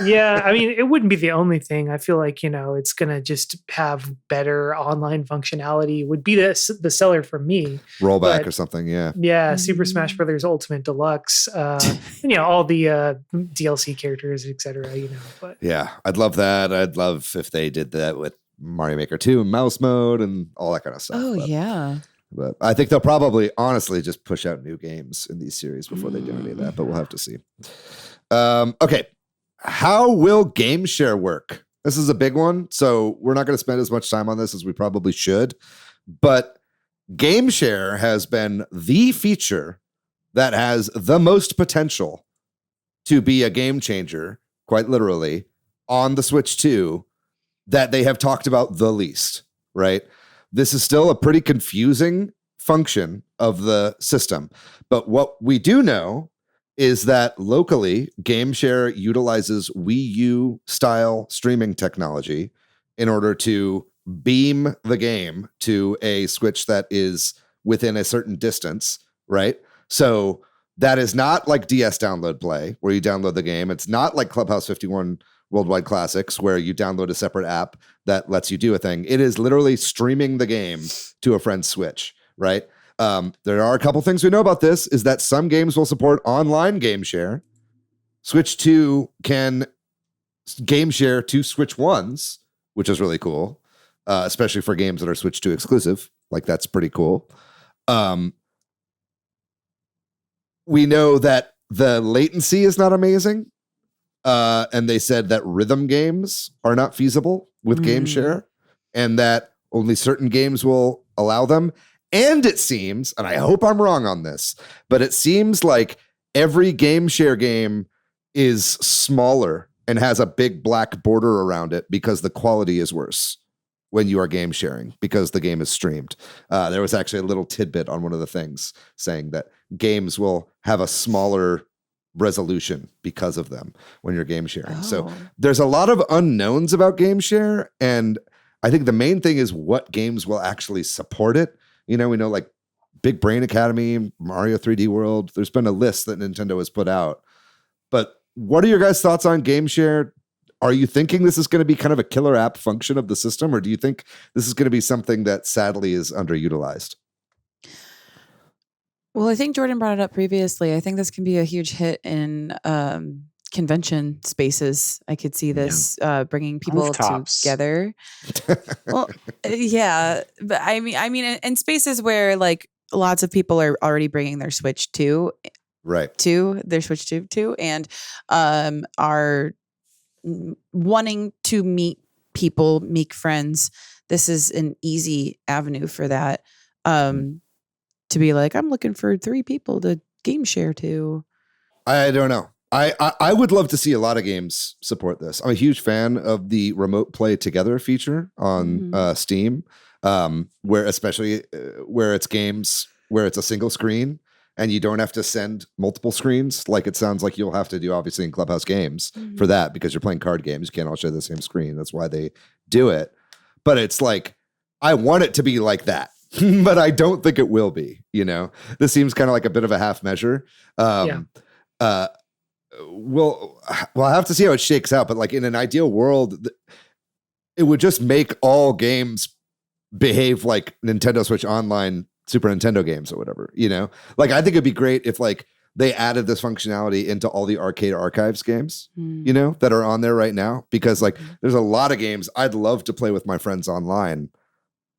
Yeah, I mean, it wouldn't be the only thing. I feel like, it's going to just have better online functionality would be the seller for me. Rollback or something, yeah. Yeah, mm-hmm. Super Smash Brothers Ultimate Deluxe, and, all the DLC characters, etc. But yeah, I'd love that. I'd love if they did that with Mario Maker 2 and mouse mode and all that kind of stuff. Yeah. But I think they'll probably honestly just push out new games in these series before they do any of that, but we'll have to see. Okay. How will game share work? This is a big one, so we're not going to spend as much time on this as we probably should, but game share has been the feature that has the most potential to be a game changer, quite literally, on the Switch 2 that they have talked about the least, right? This is still a pretty confusing function of the system. But what we do know is that locally, Game Share utilizes Wii U style streaming technology in order to beam the game to a Switch that is within a certain distance, right? So that is not like DS Download Play, where you download the game. It's not like Clubhouse 51, Worldwide Classics, where you download a separate app that lets you do a thing. It is literally streaming the game to a friend's Switch, right? There are a couple things we know about this, is that some games will support online game share. Switch 2 can game share to Switch 1s, which is really cool, especially for games that are Switch 2 exclusive. Like, that's pretty cool. We know that the latency is not amazing. And they said that rhythm games are not feasible with game share, and that only certain games will allow them. And it seems, and I hope I'm wrong on this, but it seems like every game share game is smaller and has a big black border around it because the quality is worse when you are game sharing because the game is streamed. There was actually a little tidbit on one of the things saying that games will have a smaller resolution because of them when you're game sharing. So there's a lot of unknowns about game share, and I think the main thing is what games will actually support it. You know, we know like Big Brain Academy, Mario 3D World. There's been a list that Nintendo has put out. But what are your guys' thoughts on game share? Are you thinking this is going to be kind of a killer app function of the system, or do you think this is going to be something that sadly is underutilized? Well, I think Jordan brought it up previously. I think this can be a huge hit in convention spaces. I could see this bringing people Rooftops. together. Well, yeah, but I mean, in spaces where like lots of people are already bringing their Switch 2, Right. to their Switch 2, and are wanting to meet people, make friends. This is an easy avenue for that. To be like, I'm looking for 3 people to game share to. I don't know. I would love to see a lot of games support this. I'm a huge fan of the remote play together feature on Steam, where especially where it's games where it's a single screen and you don't have to send multiple screens like it sounds like you'll have to do obviously in Clubhouse games for that, because you're playing card games. You can't all share the same screen. That's why they do it. But it's like, I want it to be like that. But I don't think it will be, you know. This seems kind of like a bit of a half measure. We'll have to see how it shakes out, but like in an ideal world, it would just make all games behave like Nintendo Switch Online Super Nintendo games or whatever, you know. Like, I think it'd be great if like they added this functionality into all the Arcade Archives games, you know, that are on there right now, because like there's a lot of games I'd love to play with my friends online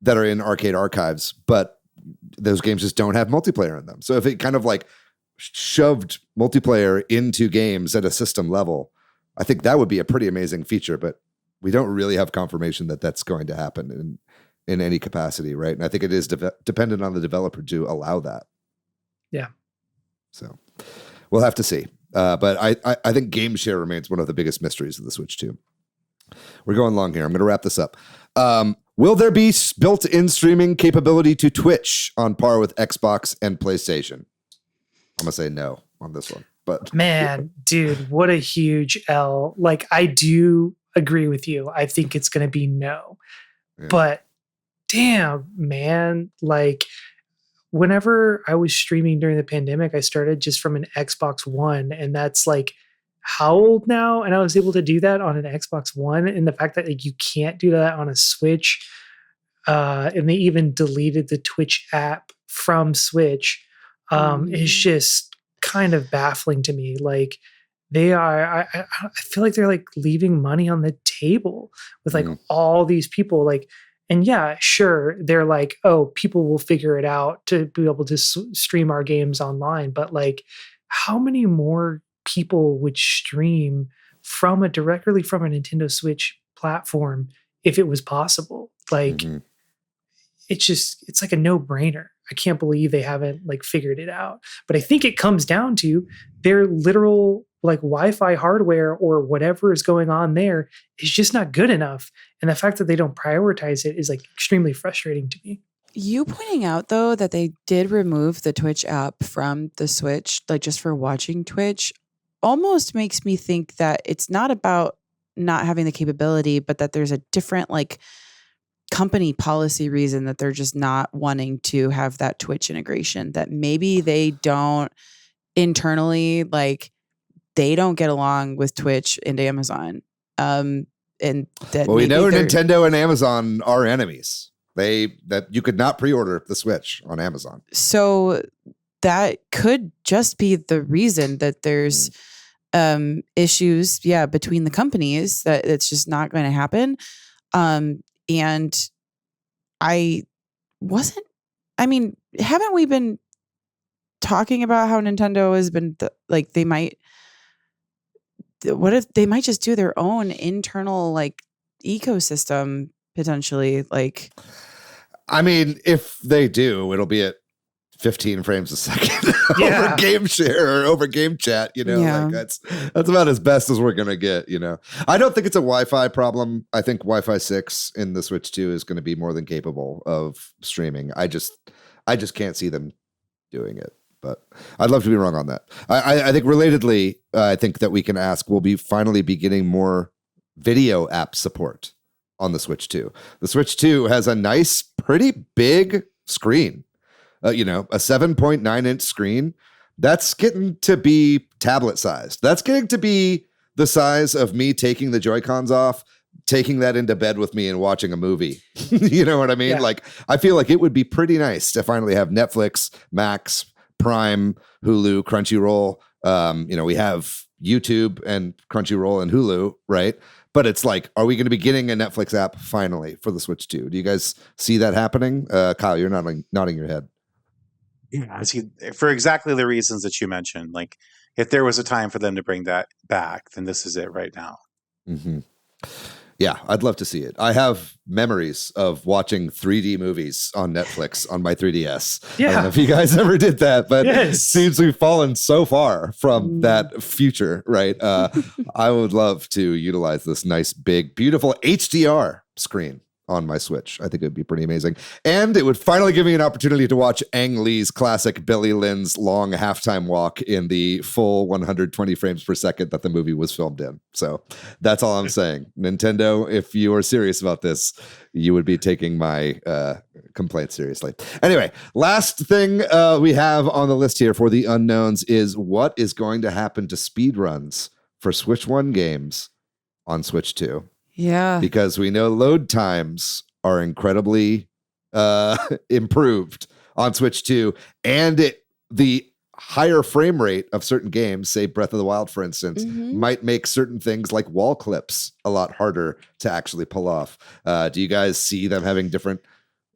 that are in Arcade Archives, but those games just don't have multiplayer in them. So if it kind of like shoved multiplayer into games at a system level, I think that would be a pretty amazing feature, but we don't really have confirmation that that's going to happen in any capacity, right? And I think it is dependent on the developer to allow that. Yeah. So we'll have to see. But I think game share remains one of the biggest mysteries of the Switch 2. We're going long here. I'm going to wrap this up. Will there be built-in streaming capability to Twitch on par with Xbox and PlayStation? I'm going to say no on this one. But man, dude, what a huge L. Like, I do agree with you. I think it's going to be no. Yeah. But damn, man, like whenever I was streaming during the pandemic, I started just from an Xbox One, and that's like how old now? And I was able to do that on an Xbox One. And the fact that like you can't do that on a Switch, and they even deleted the Twitch app from Switch, is just kind of baffling to me. Like they are, I feel like they're like leaving money on the table with like all these people. Like, and yeah, sure, they're like, oh, people will figure it out to be able to stream our games online. But like, how many more people would stream directly from a Nintendo Switch platform if it was possible? Like, it's like a no-brainer. I can't believe they haven't like figured it out. But I think it comes down to their literal like Wi-Fi hardware or whatever is going on there is just not good enough. And the fact that they don't prioritize it is like extremely frustrating to me. You pointing out though that they did remove the Twitch app from the Switch, like just for watching Twitch, almost makes me think that it's not about not having the capability, but that there's a different like company policy reason that they're just not wanting to have that Twitch integration, that maybe they don't internally, like they don't get along with Twitch and Amazon. And that well, we know maybe Nintendo and Amazon are enemies. That you could not pre-order the Switch on Amazon. So that could just be the reason that there's issues, between the companies, that it's just not going to happen. And haven't we been talking about how Nintendo has been they might, what if they might just do their own internal like ecosystem potentially? Like, I mean, if they do, it'll be at 15 frames a second over game share or over game chat, like that's about as best as we're going to get, I don't think it's a Wi-Fi problem. I think Wi-Fi 6 in the Switch 2 is going to be more than capable of streaming. I just can't see them doing it, but I'd love to be wrong on that. I think relatedly, I think that we can ask, we'll be finally be getting more video app support on the Switch 2. The Switch 2 has a nice, pretty big screen. A 7.9 inch screen, that's getting to be tablet sized. That's getting to be the size of me taking the Joy-Cons off, taking that into bed with me and watching a movie. You know what I mean? Yeah. Like, I feel like it would be pretty nice to finally have Netflix, Max, Prime, Hulu, Crunchyroll. We have YouTube and Crunchyroll and Hulu, right? But it's like, are we going to be getting a Netflix app finally for the Switch 2? Do you guys see that happening? Kyle, you're nodding your head. Yeah, for exactly the reasons that you mentioned. Like, if there was a time for them to bring that back, then this is it right now. Mm-hmm. Yeah, I'd love to see it. I have memories of watching 3D movies on Netflix on my 3DS. Yeah. I don't know if you guys ever did that, but yes. It seems we've fallen so far from that future, right? I would love to utilize this nice, big, beautiful HDR screen on my Switch. I think it would be pretty amazing. And it would finally give me an opportunity to watch Ang Lee's classic Billy Lynn's long halftime walk in the full 120 frames per second that the movie was filmed in. So that's all I'm saying. Nintendo, if you are serious about this, you would be taking my complaint seriously. Anyway, last thing we have on the list here for the unknowns is what is going to happen to speedruns for Switch 1 games on Switch 2. Yeah. Because we know load times are incredibly improved on Switch 2. And the higher frame rate of certain games, say Breath of the Wild, for instance, might make certain things like wall clips a lot harder to actually pull off. Do you guys see them having different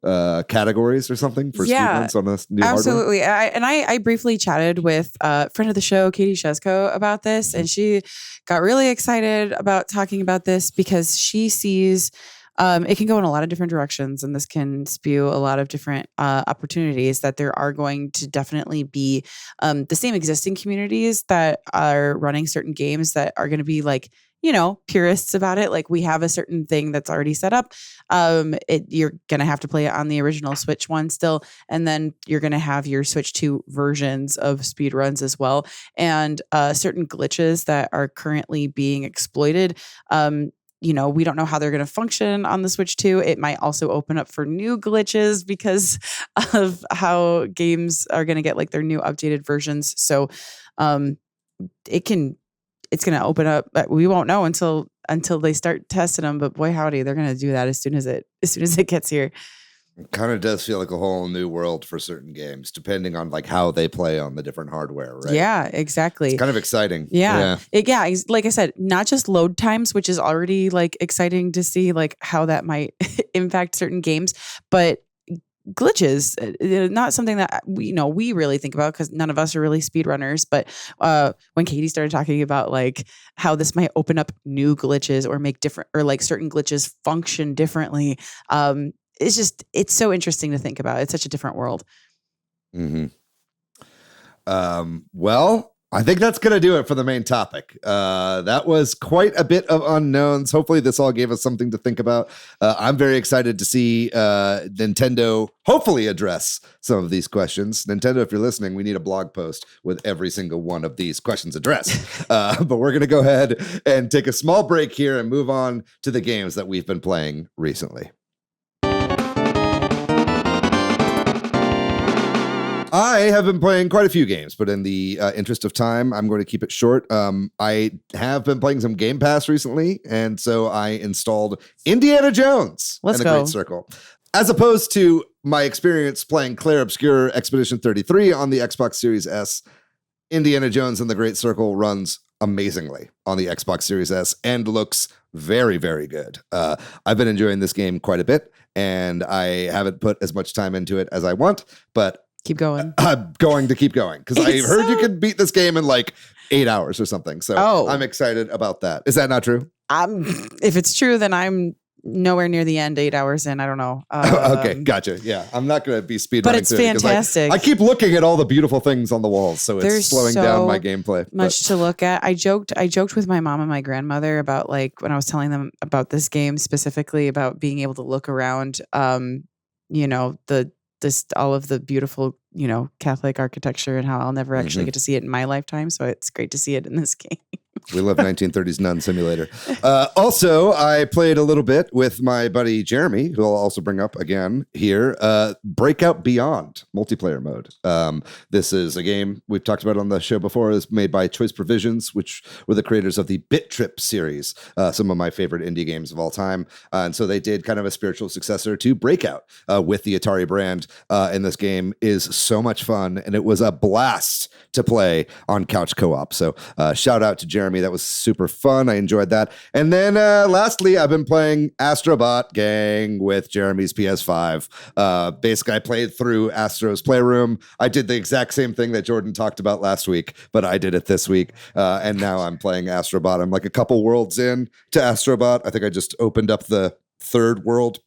categories or something for speedruns on this new absolutely. hardware? I briefly chatted with a friend of the show, Katie Shesko, about this, and she got really excited about talking about this because she sees it can go in a lot of different directions, and this can spew a lot of different opportunities. That there are going to definitely be the same existing communities that are running certain games that are going to be like, purists about it. Like, we have a certain thing that's already set up. You're going to have to play it on the original Switch 1 still. And then you're going to have your Switch 2 versions of speedruns as well. And certain glitches that are currently being exploited. We don't know how they're going to function on the Switch 2. It might also open up for new glitches because of how games are going to get like their new updated versions. So it's going to open up. We won't know until they start testing them. But boy, howdy, they're going to do that as soon as it gets here. It kind of does feel like a whole new world for certain games, depending on like how they play on the different hardware, right? Yeah, exactly. It's kind of exciting. Yeah. Like I said, not just load times, which is already like exciting to see like how that might impact certain games, but glitches, not something that we really think about because none of us are really speedrunners. But when Katie started talking about like how this might open up new glitches or make different, or like certain glitches function differently, it's so interesting to think about. It's such a different world. Mm-hmm. Well, I think that's going to do it for the main topic. That was quite a bit of unknowns. Hopefully this all gave us something to think about. I'm very excited to see Nintendo hopefully address some of these questions. Nintendo, if you're listening, we need a blog post with every single one of these questions addressed. But we're going to go ahead and take a small break here and move on to the games that we've been playing recently. I have been playing quite a few games, but in the interest of time, I'm going to keep it short. I have been playing some Game Pass recently, and so I installed Indiana Jones Let's and the go. Great Circle. As opposed to my experience playing Clair Obscur Expedition 33 on the Xbox Series S, Indiana Jones and the Great Circle runs amazingly on the Xbox Series S and looks very, very good. I've been enjoying this game quite a bit, and I haven't put as much time into it as I want, but Keep going. I'm going to keep going because I It's heard you so- could beat this game in like 8 hours or something. So Oh. I'm excited about that. Is that not true? If it's true, then I'm nowhere near the end. 8 hours in, I don't know. Okay, gotcha. Yeah, I'm not going to be speedrunning. But it's through it 'cause fantastic. I keep looking at all the beautiful things on the walls, so it's There's slowing so down my gameplay. much to look at. I joked with my mom and my grandmother about like when I was telling them about this game specifically about being able to look around all of the beautiful, Catholic architecture and how I'll never actually get to see it in my lifetime. So it's great to see it in this game. We love 1930s nun simulator. Also, I played a little bit with my buddy Jeremy, who I'll also bring up again here. Breakout Beyond multiplayer mode. This is a game we've talked about on the show before. It's made by Choice Provisions, which were the creators of the Bit Trip series, some of my favorite indie games of all time. And so they did kind of a spiritual successor to Breakout with the Atari brand. And this game is so much fun, and it was a blast to play on couch co-op. So shout out to Jeremy. That was super fun. I enjoyed that. And then lastly, I've been playing Astrobot Gang with Jeremy's PS5. Basically, I played through Astro's Playroom. I did the exact same thing that Jordan talked about last week, but I did it this week. And now I'm playing Astrobot. I'm like a couple worlds in to Astrobot. I think I just opened up the third world.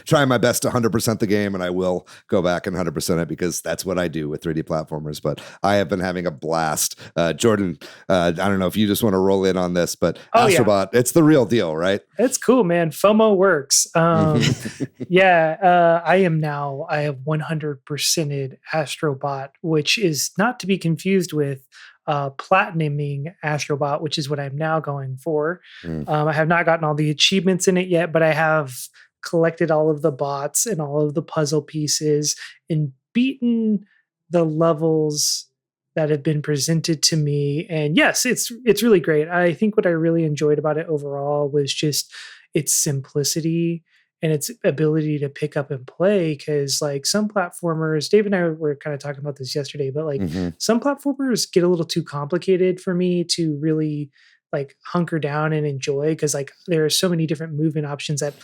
Trying my best to 100% the game, and I will go back and 100% it because that's what I do with 3D platformers. But I have been having a blast. Jordan, I don't know if you just want to roll in on this, but Astrobot, it's the real deal, right? It's cool, man. FOMO works. I have 100%ed Astrobot, which is not to be confused with platinuming Astrobot, which is what I'm now going for. I have not gotten all the achievements in it yet, but I have collected all of the bots and all of the puzzle pieces and beaten the levels that have been presented to me. And yes, it's really great. I think what I really enjoyed about it overall was just its simplicity and its ability to pick up and play. Because like some platformers, Dave and I were kind of talking about this yesterday, but like some platformers get a little too complicated for me to really like hunker down and enjoy. Because like there are so many different movement options that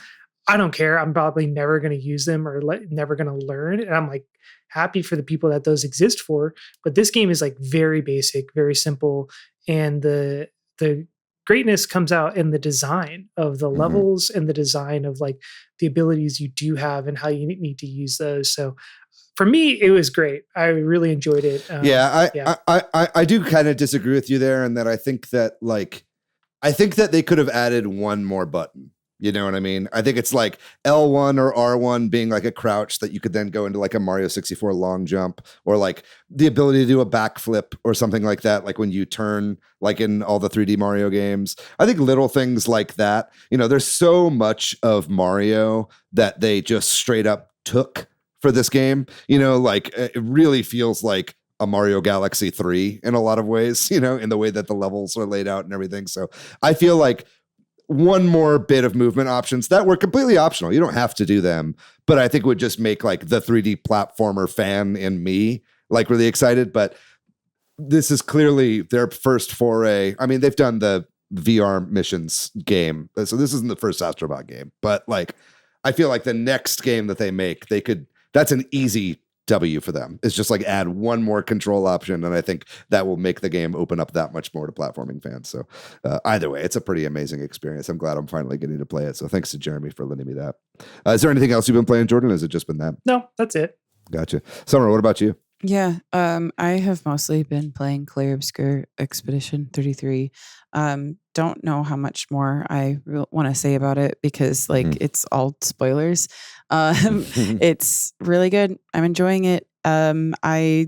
I don't care. I'm probably never going to use them or never going to learn. And I'm like happy for the people that those exist for. But this game is like very basic, very simple. And the greatness comes out in the design of the levels and the design of like the abilities you do have and how you need to use those. So for me, it was great. I really enjoyed it. I do kind of disagree with you there, in that I think that they could have added one more button. You know what I mean? I think it's like L1 or R1 being like a crouch that you could then go into like a Mario 64 long jump, or like the ability to do a backflip or something like that, like when you turn, like in all the 3D Mario games. I think little things like that. There's so much of Mario that they just straight up took for this game. It really feels like a Mario Galaxy 3 in a lot of ways, in the way that the levels are laid out and everything. So I feel like one more bit of movement options that were completely optional. You don't have to do them, but I think would just make like the 3D platformer fan in me like really excited. But this is clearly their first foray. I mean, they've done the VR missions game, so this isn't the first Astrobot game, but like, I feel like the next game that they make, that's an easy W for them. It's just like add one more control option, and I think that will make the game open up that much more to platforming fans. So either way, it's a pretty amazing experience. I'm glad I'm finally getting to play it. So thanks to Jeremy for lending me that. Is there anything else you've been playing, Jordan? Or has it just been that? No, that's it. Gotcha. Summer, what about you? Yeah, I have mostly been playing Clair Obscur Expedition 33. Don't know how much more I want to say about it because it's all spoilers. It's really good. I'm enjoying it. I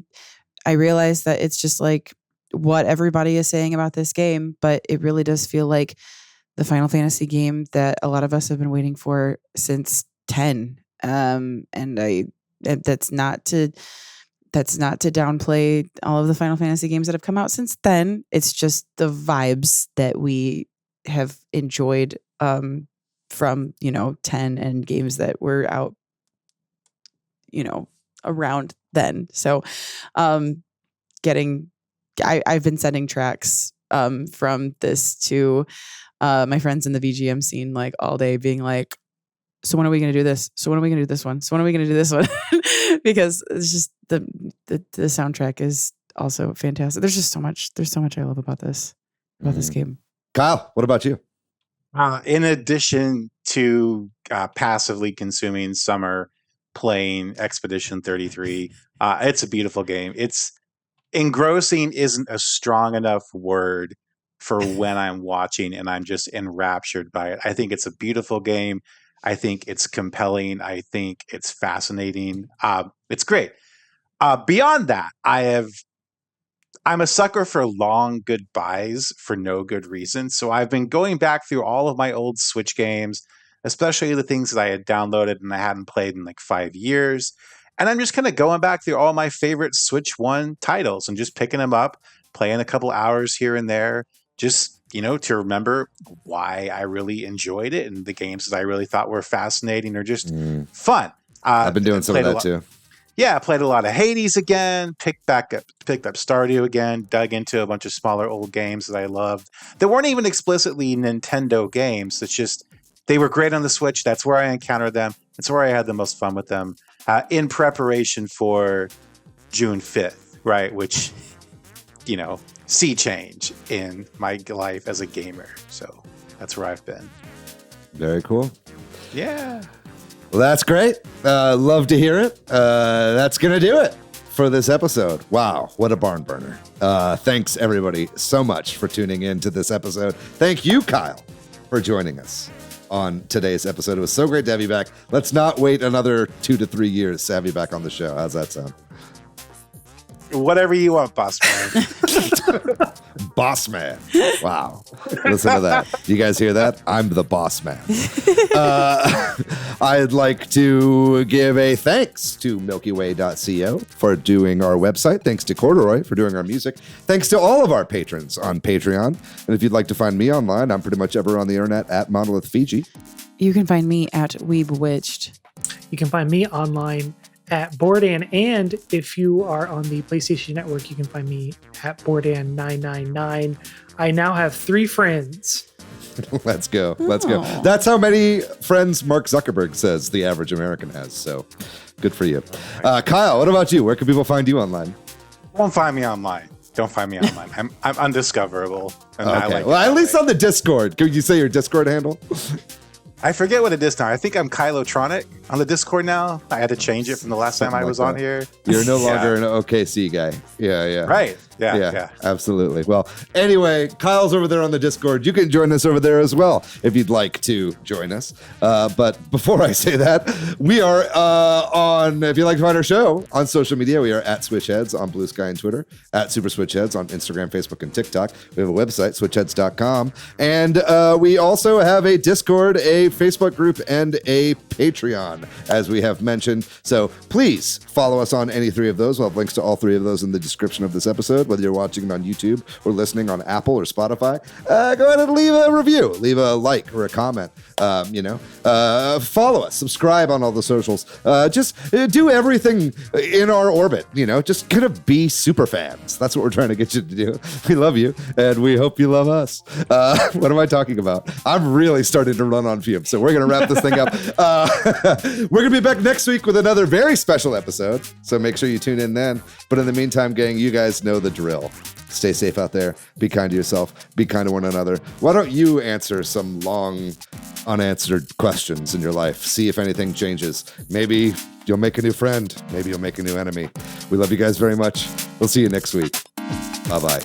realize that it's just like what everybody is saying about this game, but it really does feel like the Final Fantasy game that a lot of us have been waiting for since 10. And I That's not to downplay all of the Final Fantasy games that have come out since then. It's just the vibes that we have enjoyed from 10 and games that were out around then. So I've been sending tracks from this to my friends in the VGM scene like all day, being like, so when are we going to do this? So when are we going to do this one? So when are we going to do this one? Because it's just the soundtrack is also fantastic. There's just so much I love about this game. Kyle, what about you? In addition to passively consuming summer playing Expedition 33, it's a beautiful game. It's engrossing isn't a strong enough word for when I'm watching and I'm just enraptured by it. I think it's a beautiful game. I think it's compelling. I think it's fascinating. It's great. Beyond that, I'm a sucker for long goodbyes for no good reason. So I've been going back through all of my old Switch games, especially the things that I had downloaded and I hadn't played in like 5 years. And I'm just kind of going back through all my favorite Switch 1 titles and just picking them up, playing a couple hours here and there, just, to remember why I really enjoyed it and the games that I really thought were fascinating or just fun. I've been doing some of that too. Yeah, I played a lot of Hades again, picked up Stardew again, dug into a bunch of smaller old games that I loved that weren't even explicitly Nintendo games. It's just they were great on the Switch. That's where I encountered them. It's where I had the most fun with them in preparation for June 5th, right? Which, sea change in my life as a gamer. So that's where I've been. Very cool. Yeah. Well, that's great. Love to hear it. That's going to do it for this episode. Wow, what a barn burner. Thanks, everybody, so much for tuning in to this episode. Thank you, Kyle, for joining us on today's episode. It was so great to have you back. Let's not wait another 2 to 3 years to have you back on the show. How's that sound? Whatever you want, boss man. Boss man. Wow. Listen to that. You guys hear that? I'm the boss man. I'd like to give a thanks to MilkyWay.co for doing our website. Thanks to Corduroy for doing our music. Thanks to all of our patrons on Patreon. And if you'd like to find me online, I'm pretty much ever on the internet at Monolith Fiji. You can find me at Weebwitched. You can find me online at Bordan, and if you are on the PlayStation Network, you can find me at Bordan999. I now have 3 friends. Let's go. That's how many friends Mark Zuckerberg says the average American has. So good for you. Kyle, what about you? Where can people find you online? Don't find me online. I'm undiscoverable. And okay. Well, at least on the Discord. Could you say your Discord handle? I forget what it is now. I think I'm Kylotronic on the Discord now. I had to change it from the last time I was on here. You're no longer an OKC guy. Yeah. Right. Yeah. Absolutely. Well, anyway, Kyle's over there on the Discord. You can join us over there as well if you'd like to join us. But before I say that, we are if you'd like to find our show on social media, we are at Switch Headz on Blue Sky and Twitter, at Super Switch Headz on Instagram, Facebook, and TikTok. We have a website, switchheadz.com. And we also have a Discord, a Facebook group, and a Patreon, as we have mentioned. So please follow us on any 3 of those. We'll have links to all 3 of those in the description of this episode, whether you're watching it on YouTube or listening on Apple or Spotify. Go ahead and leave a review, leave a like or a comment. Follow us, subscribe on all the socials. Just do everything in our orbit. Just kind of be super fans. That's what we're trying to get you to do. We love you, and we hope you love us. What am I talking about? I'm really starting to run on fumes, so we're gonna wrap this thing up. We're gonna be back next week with another very special episode, so make sure you tune in then. But in the meantime, gang, you guys know the drill. Stay safe out there. Be kind to yourself. Be kind to one another. Why don't you answer some long, unanswered questions in your life? See if anything changes. Maybe you'll make a new friend. Maybe you'll make a new enemy. We love you guys very much. We'll see you next week. Bye-bye.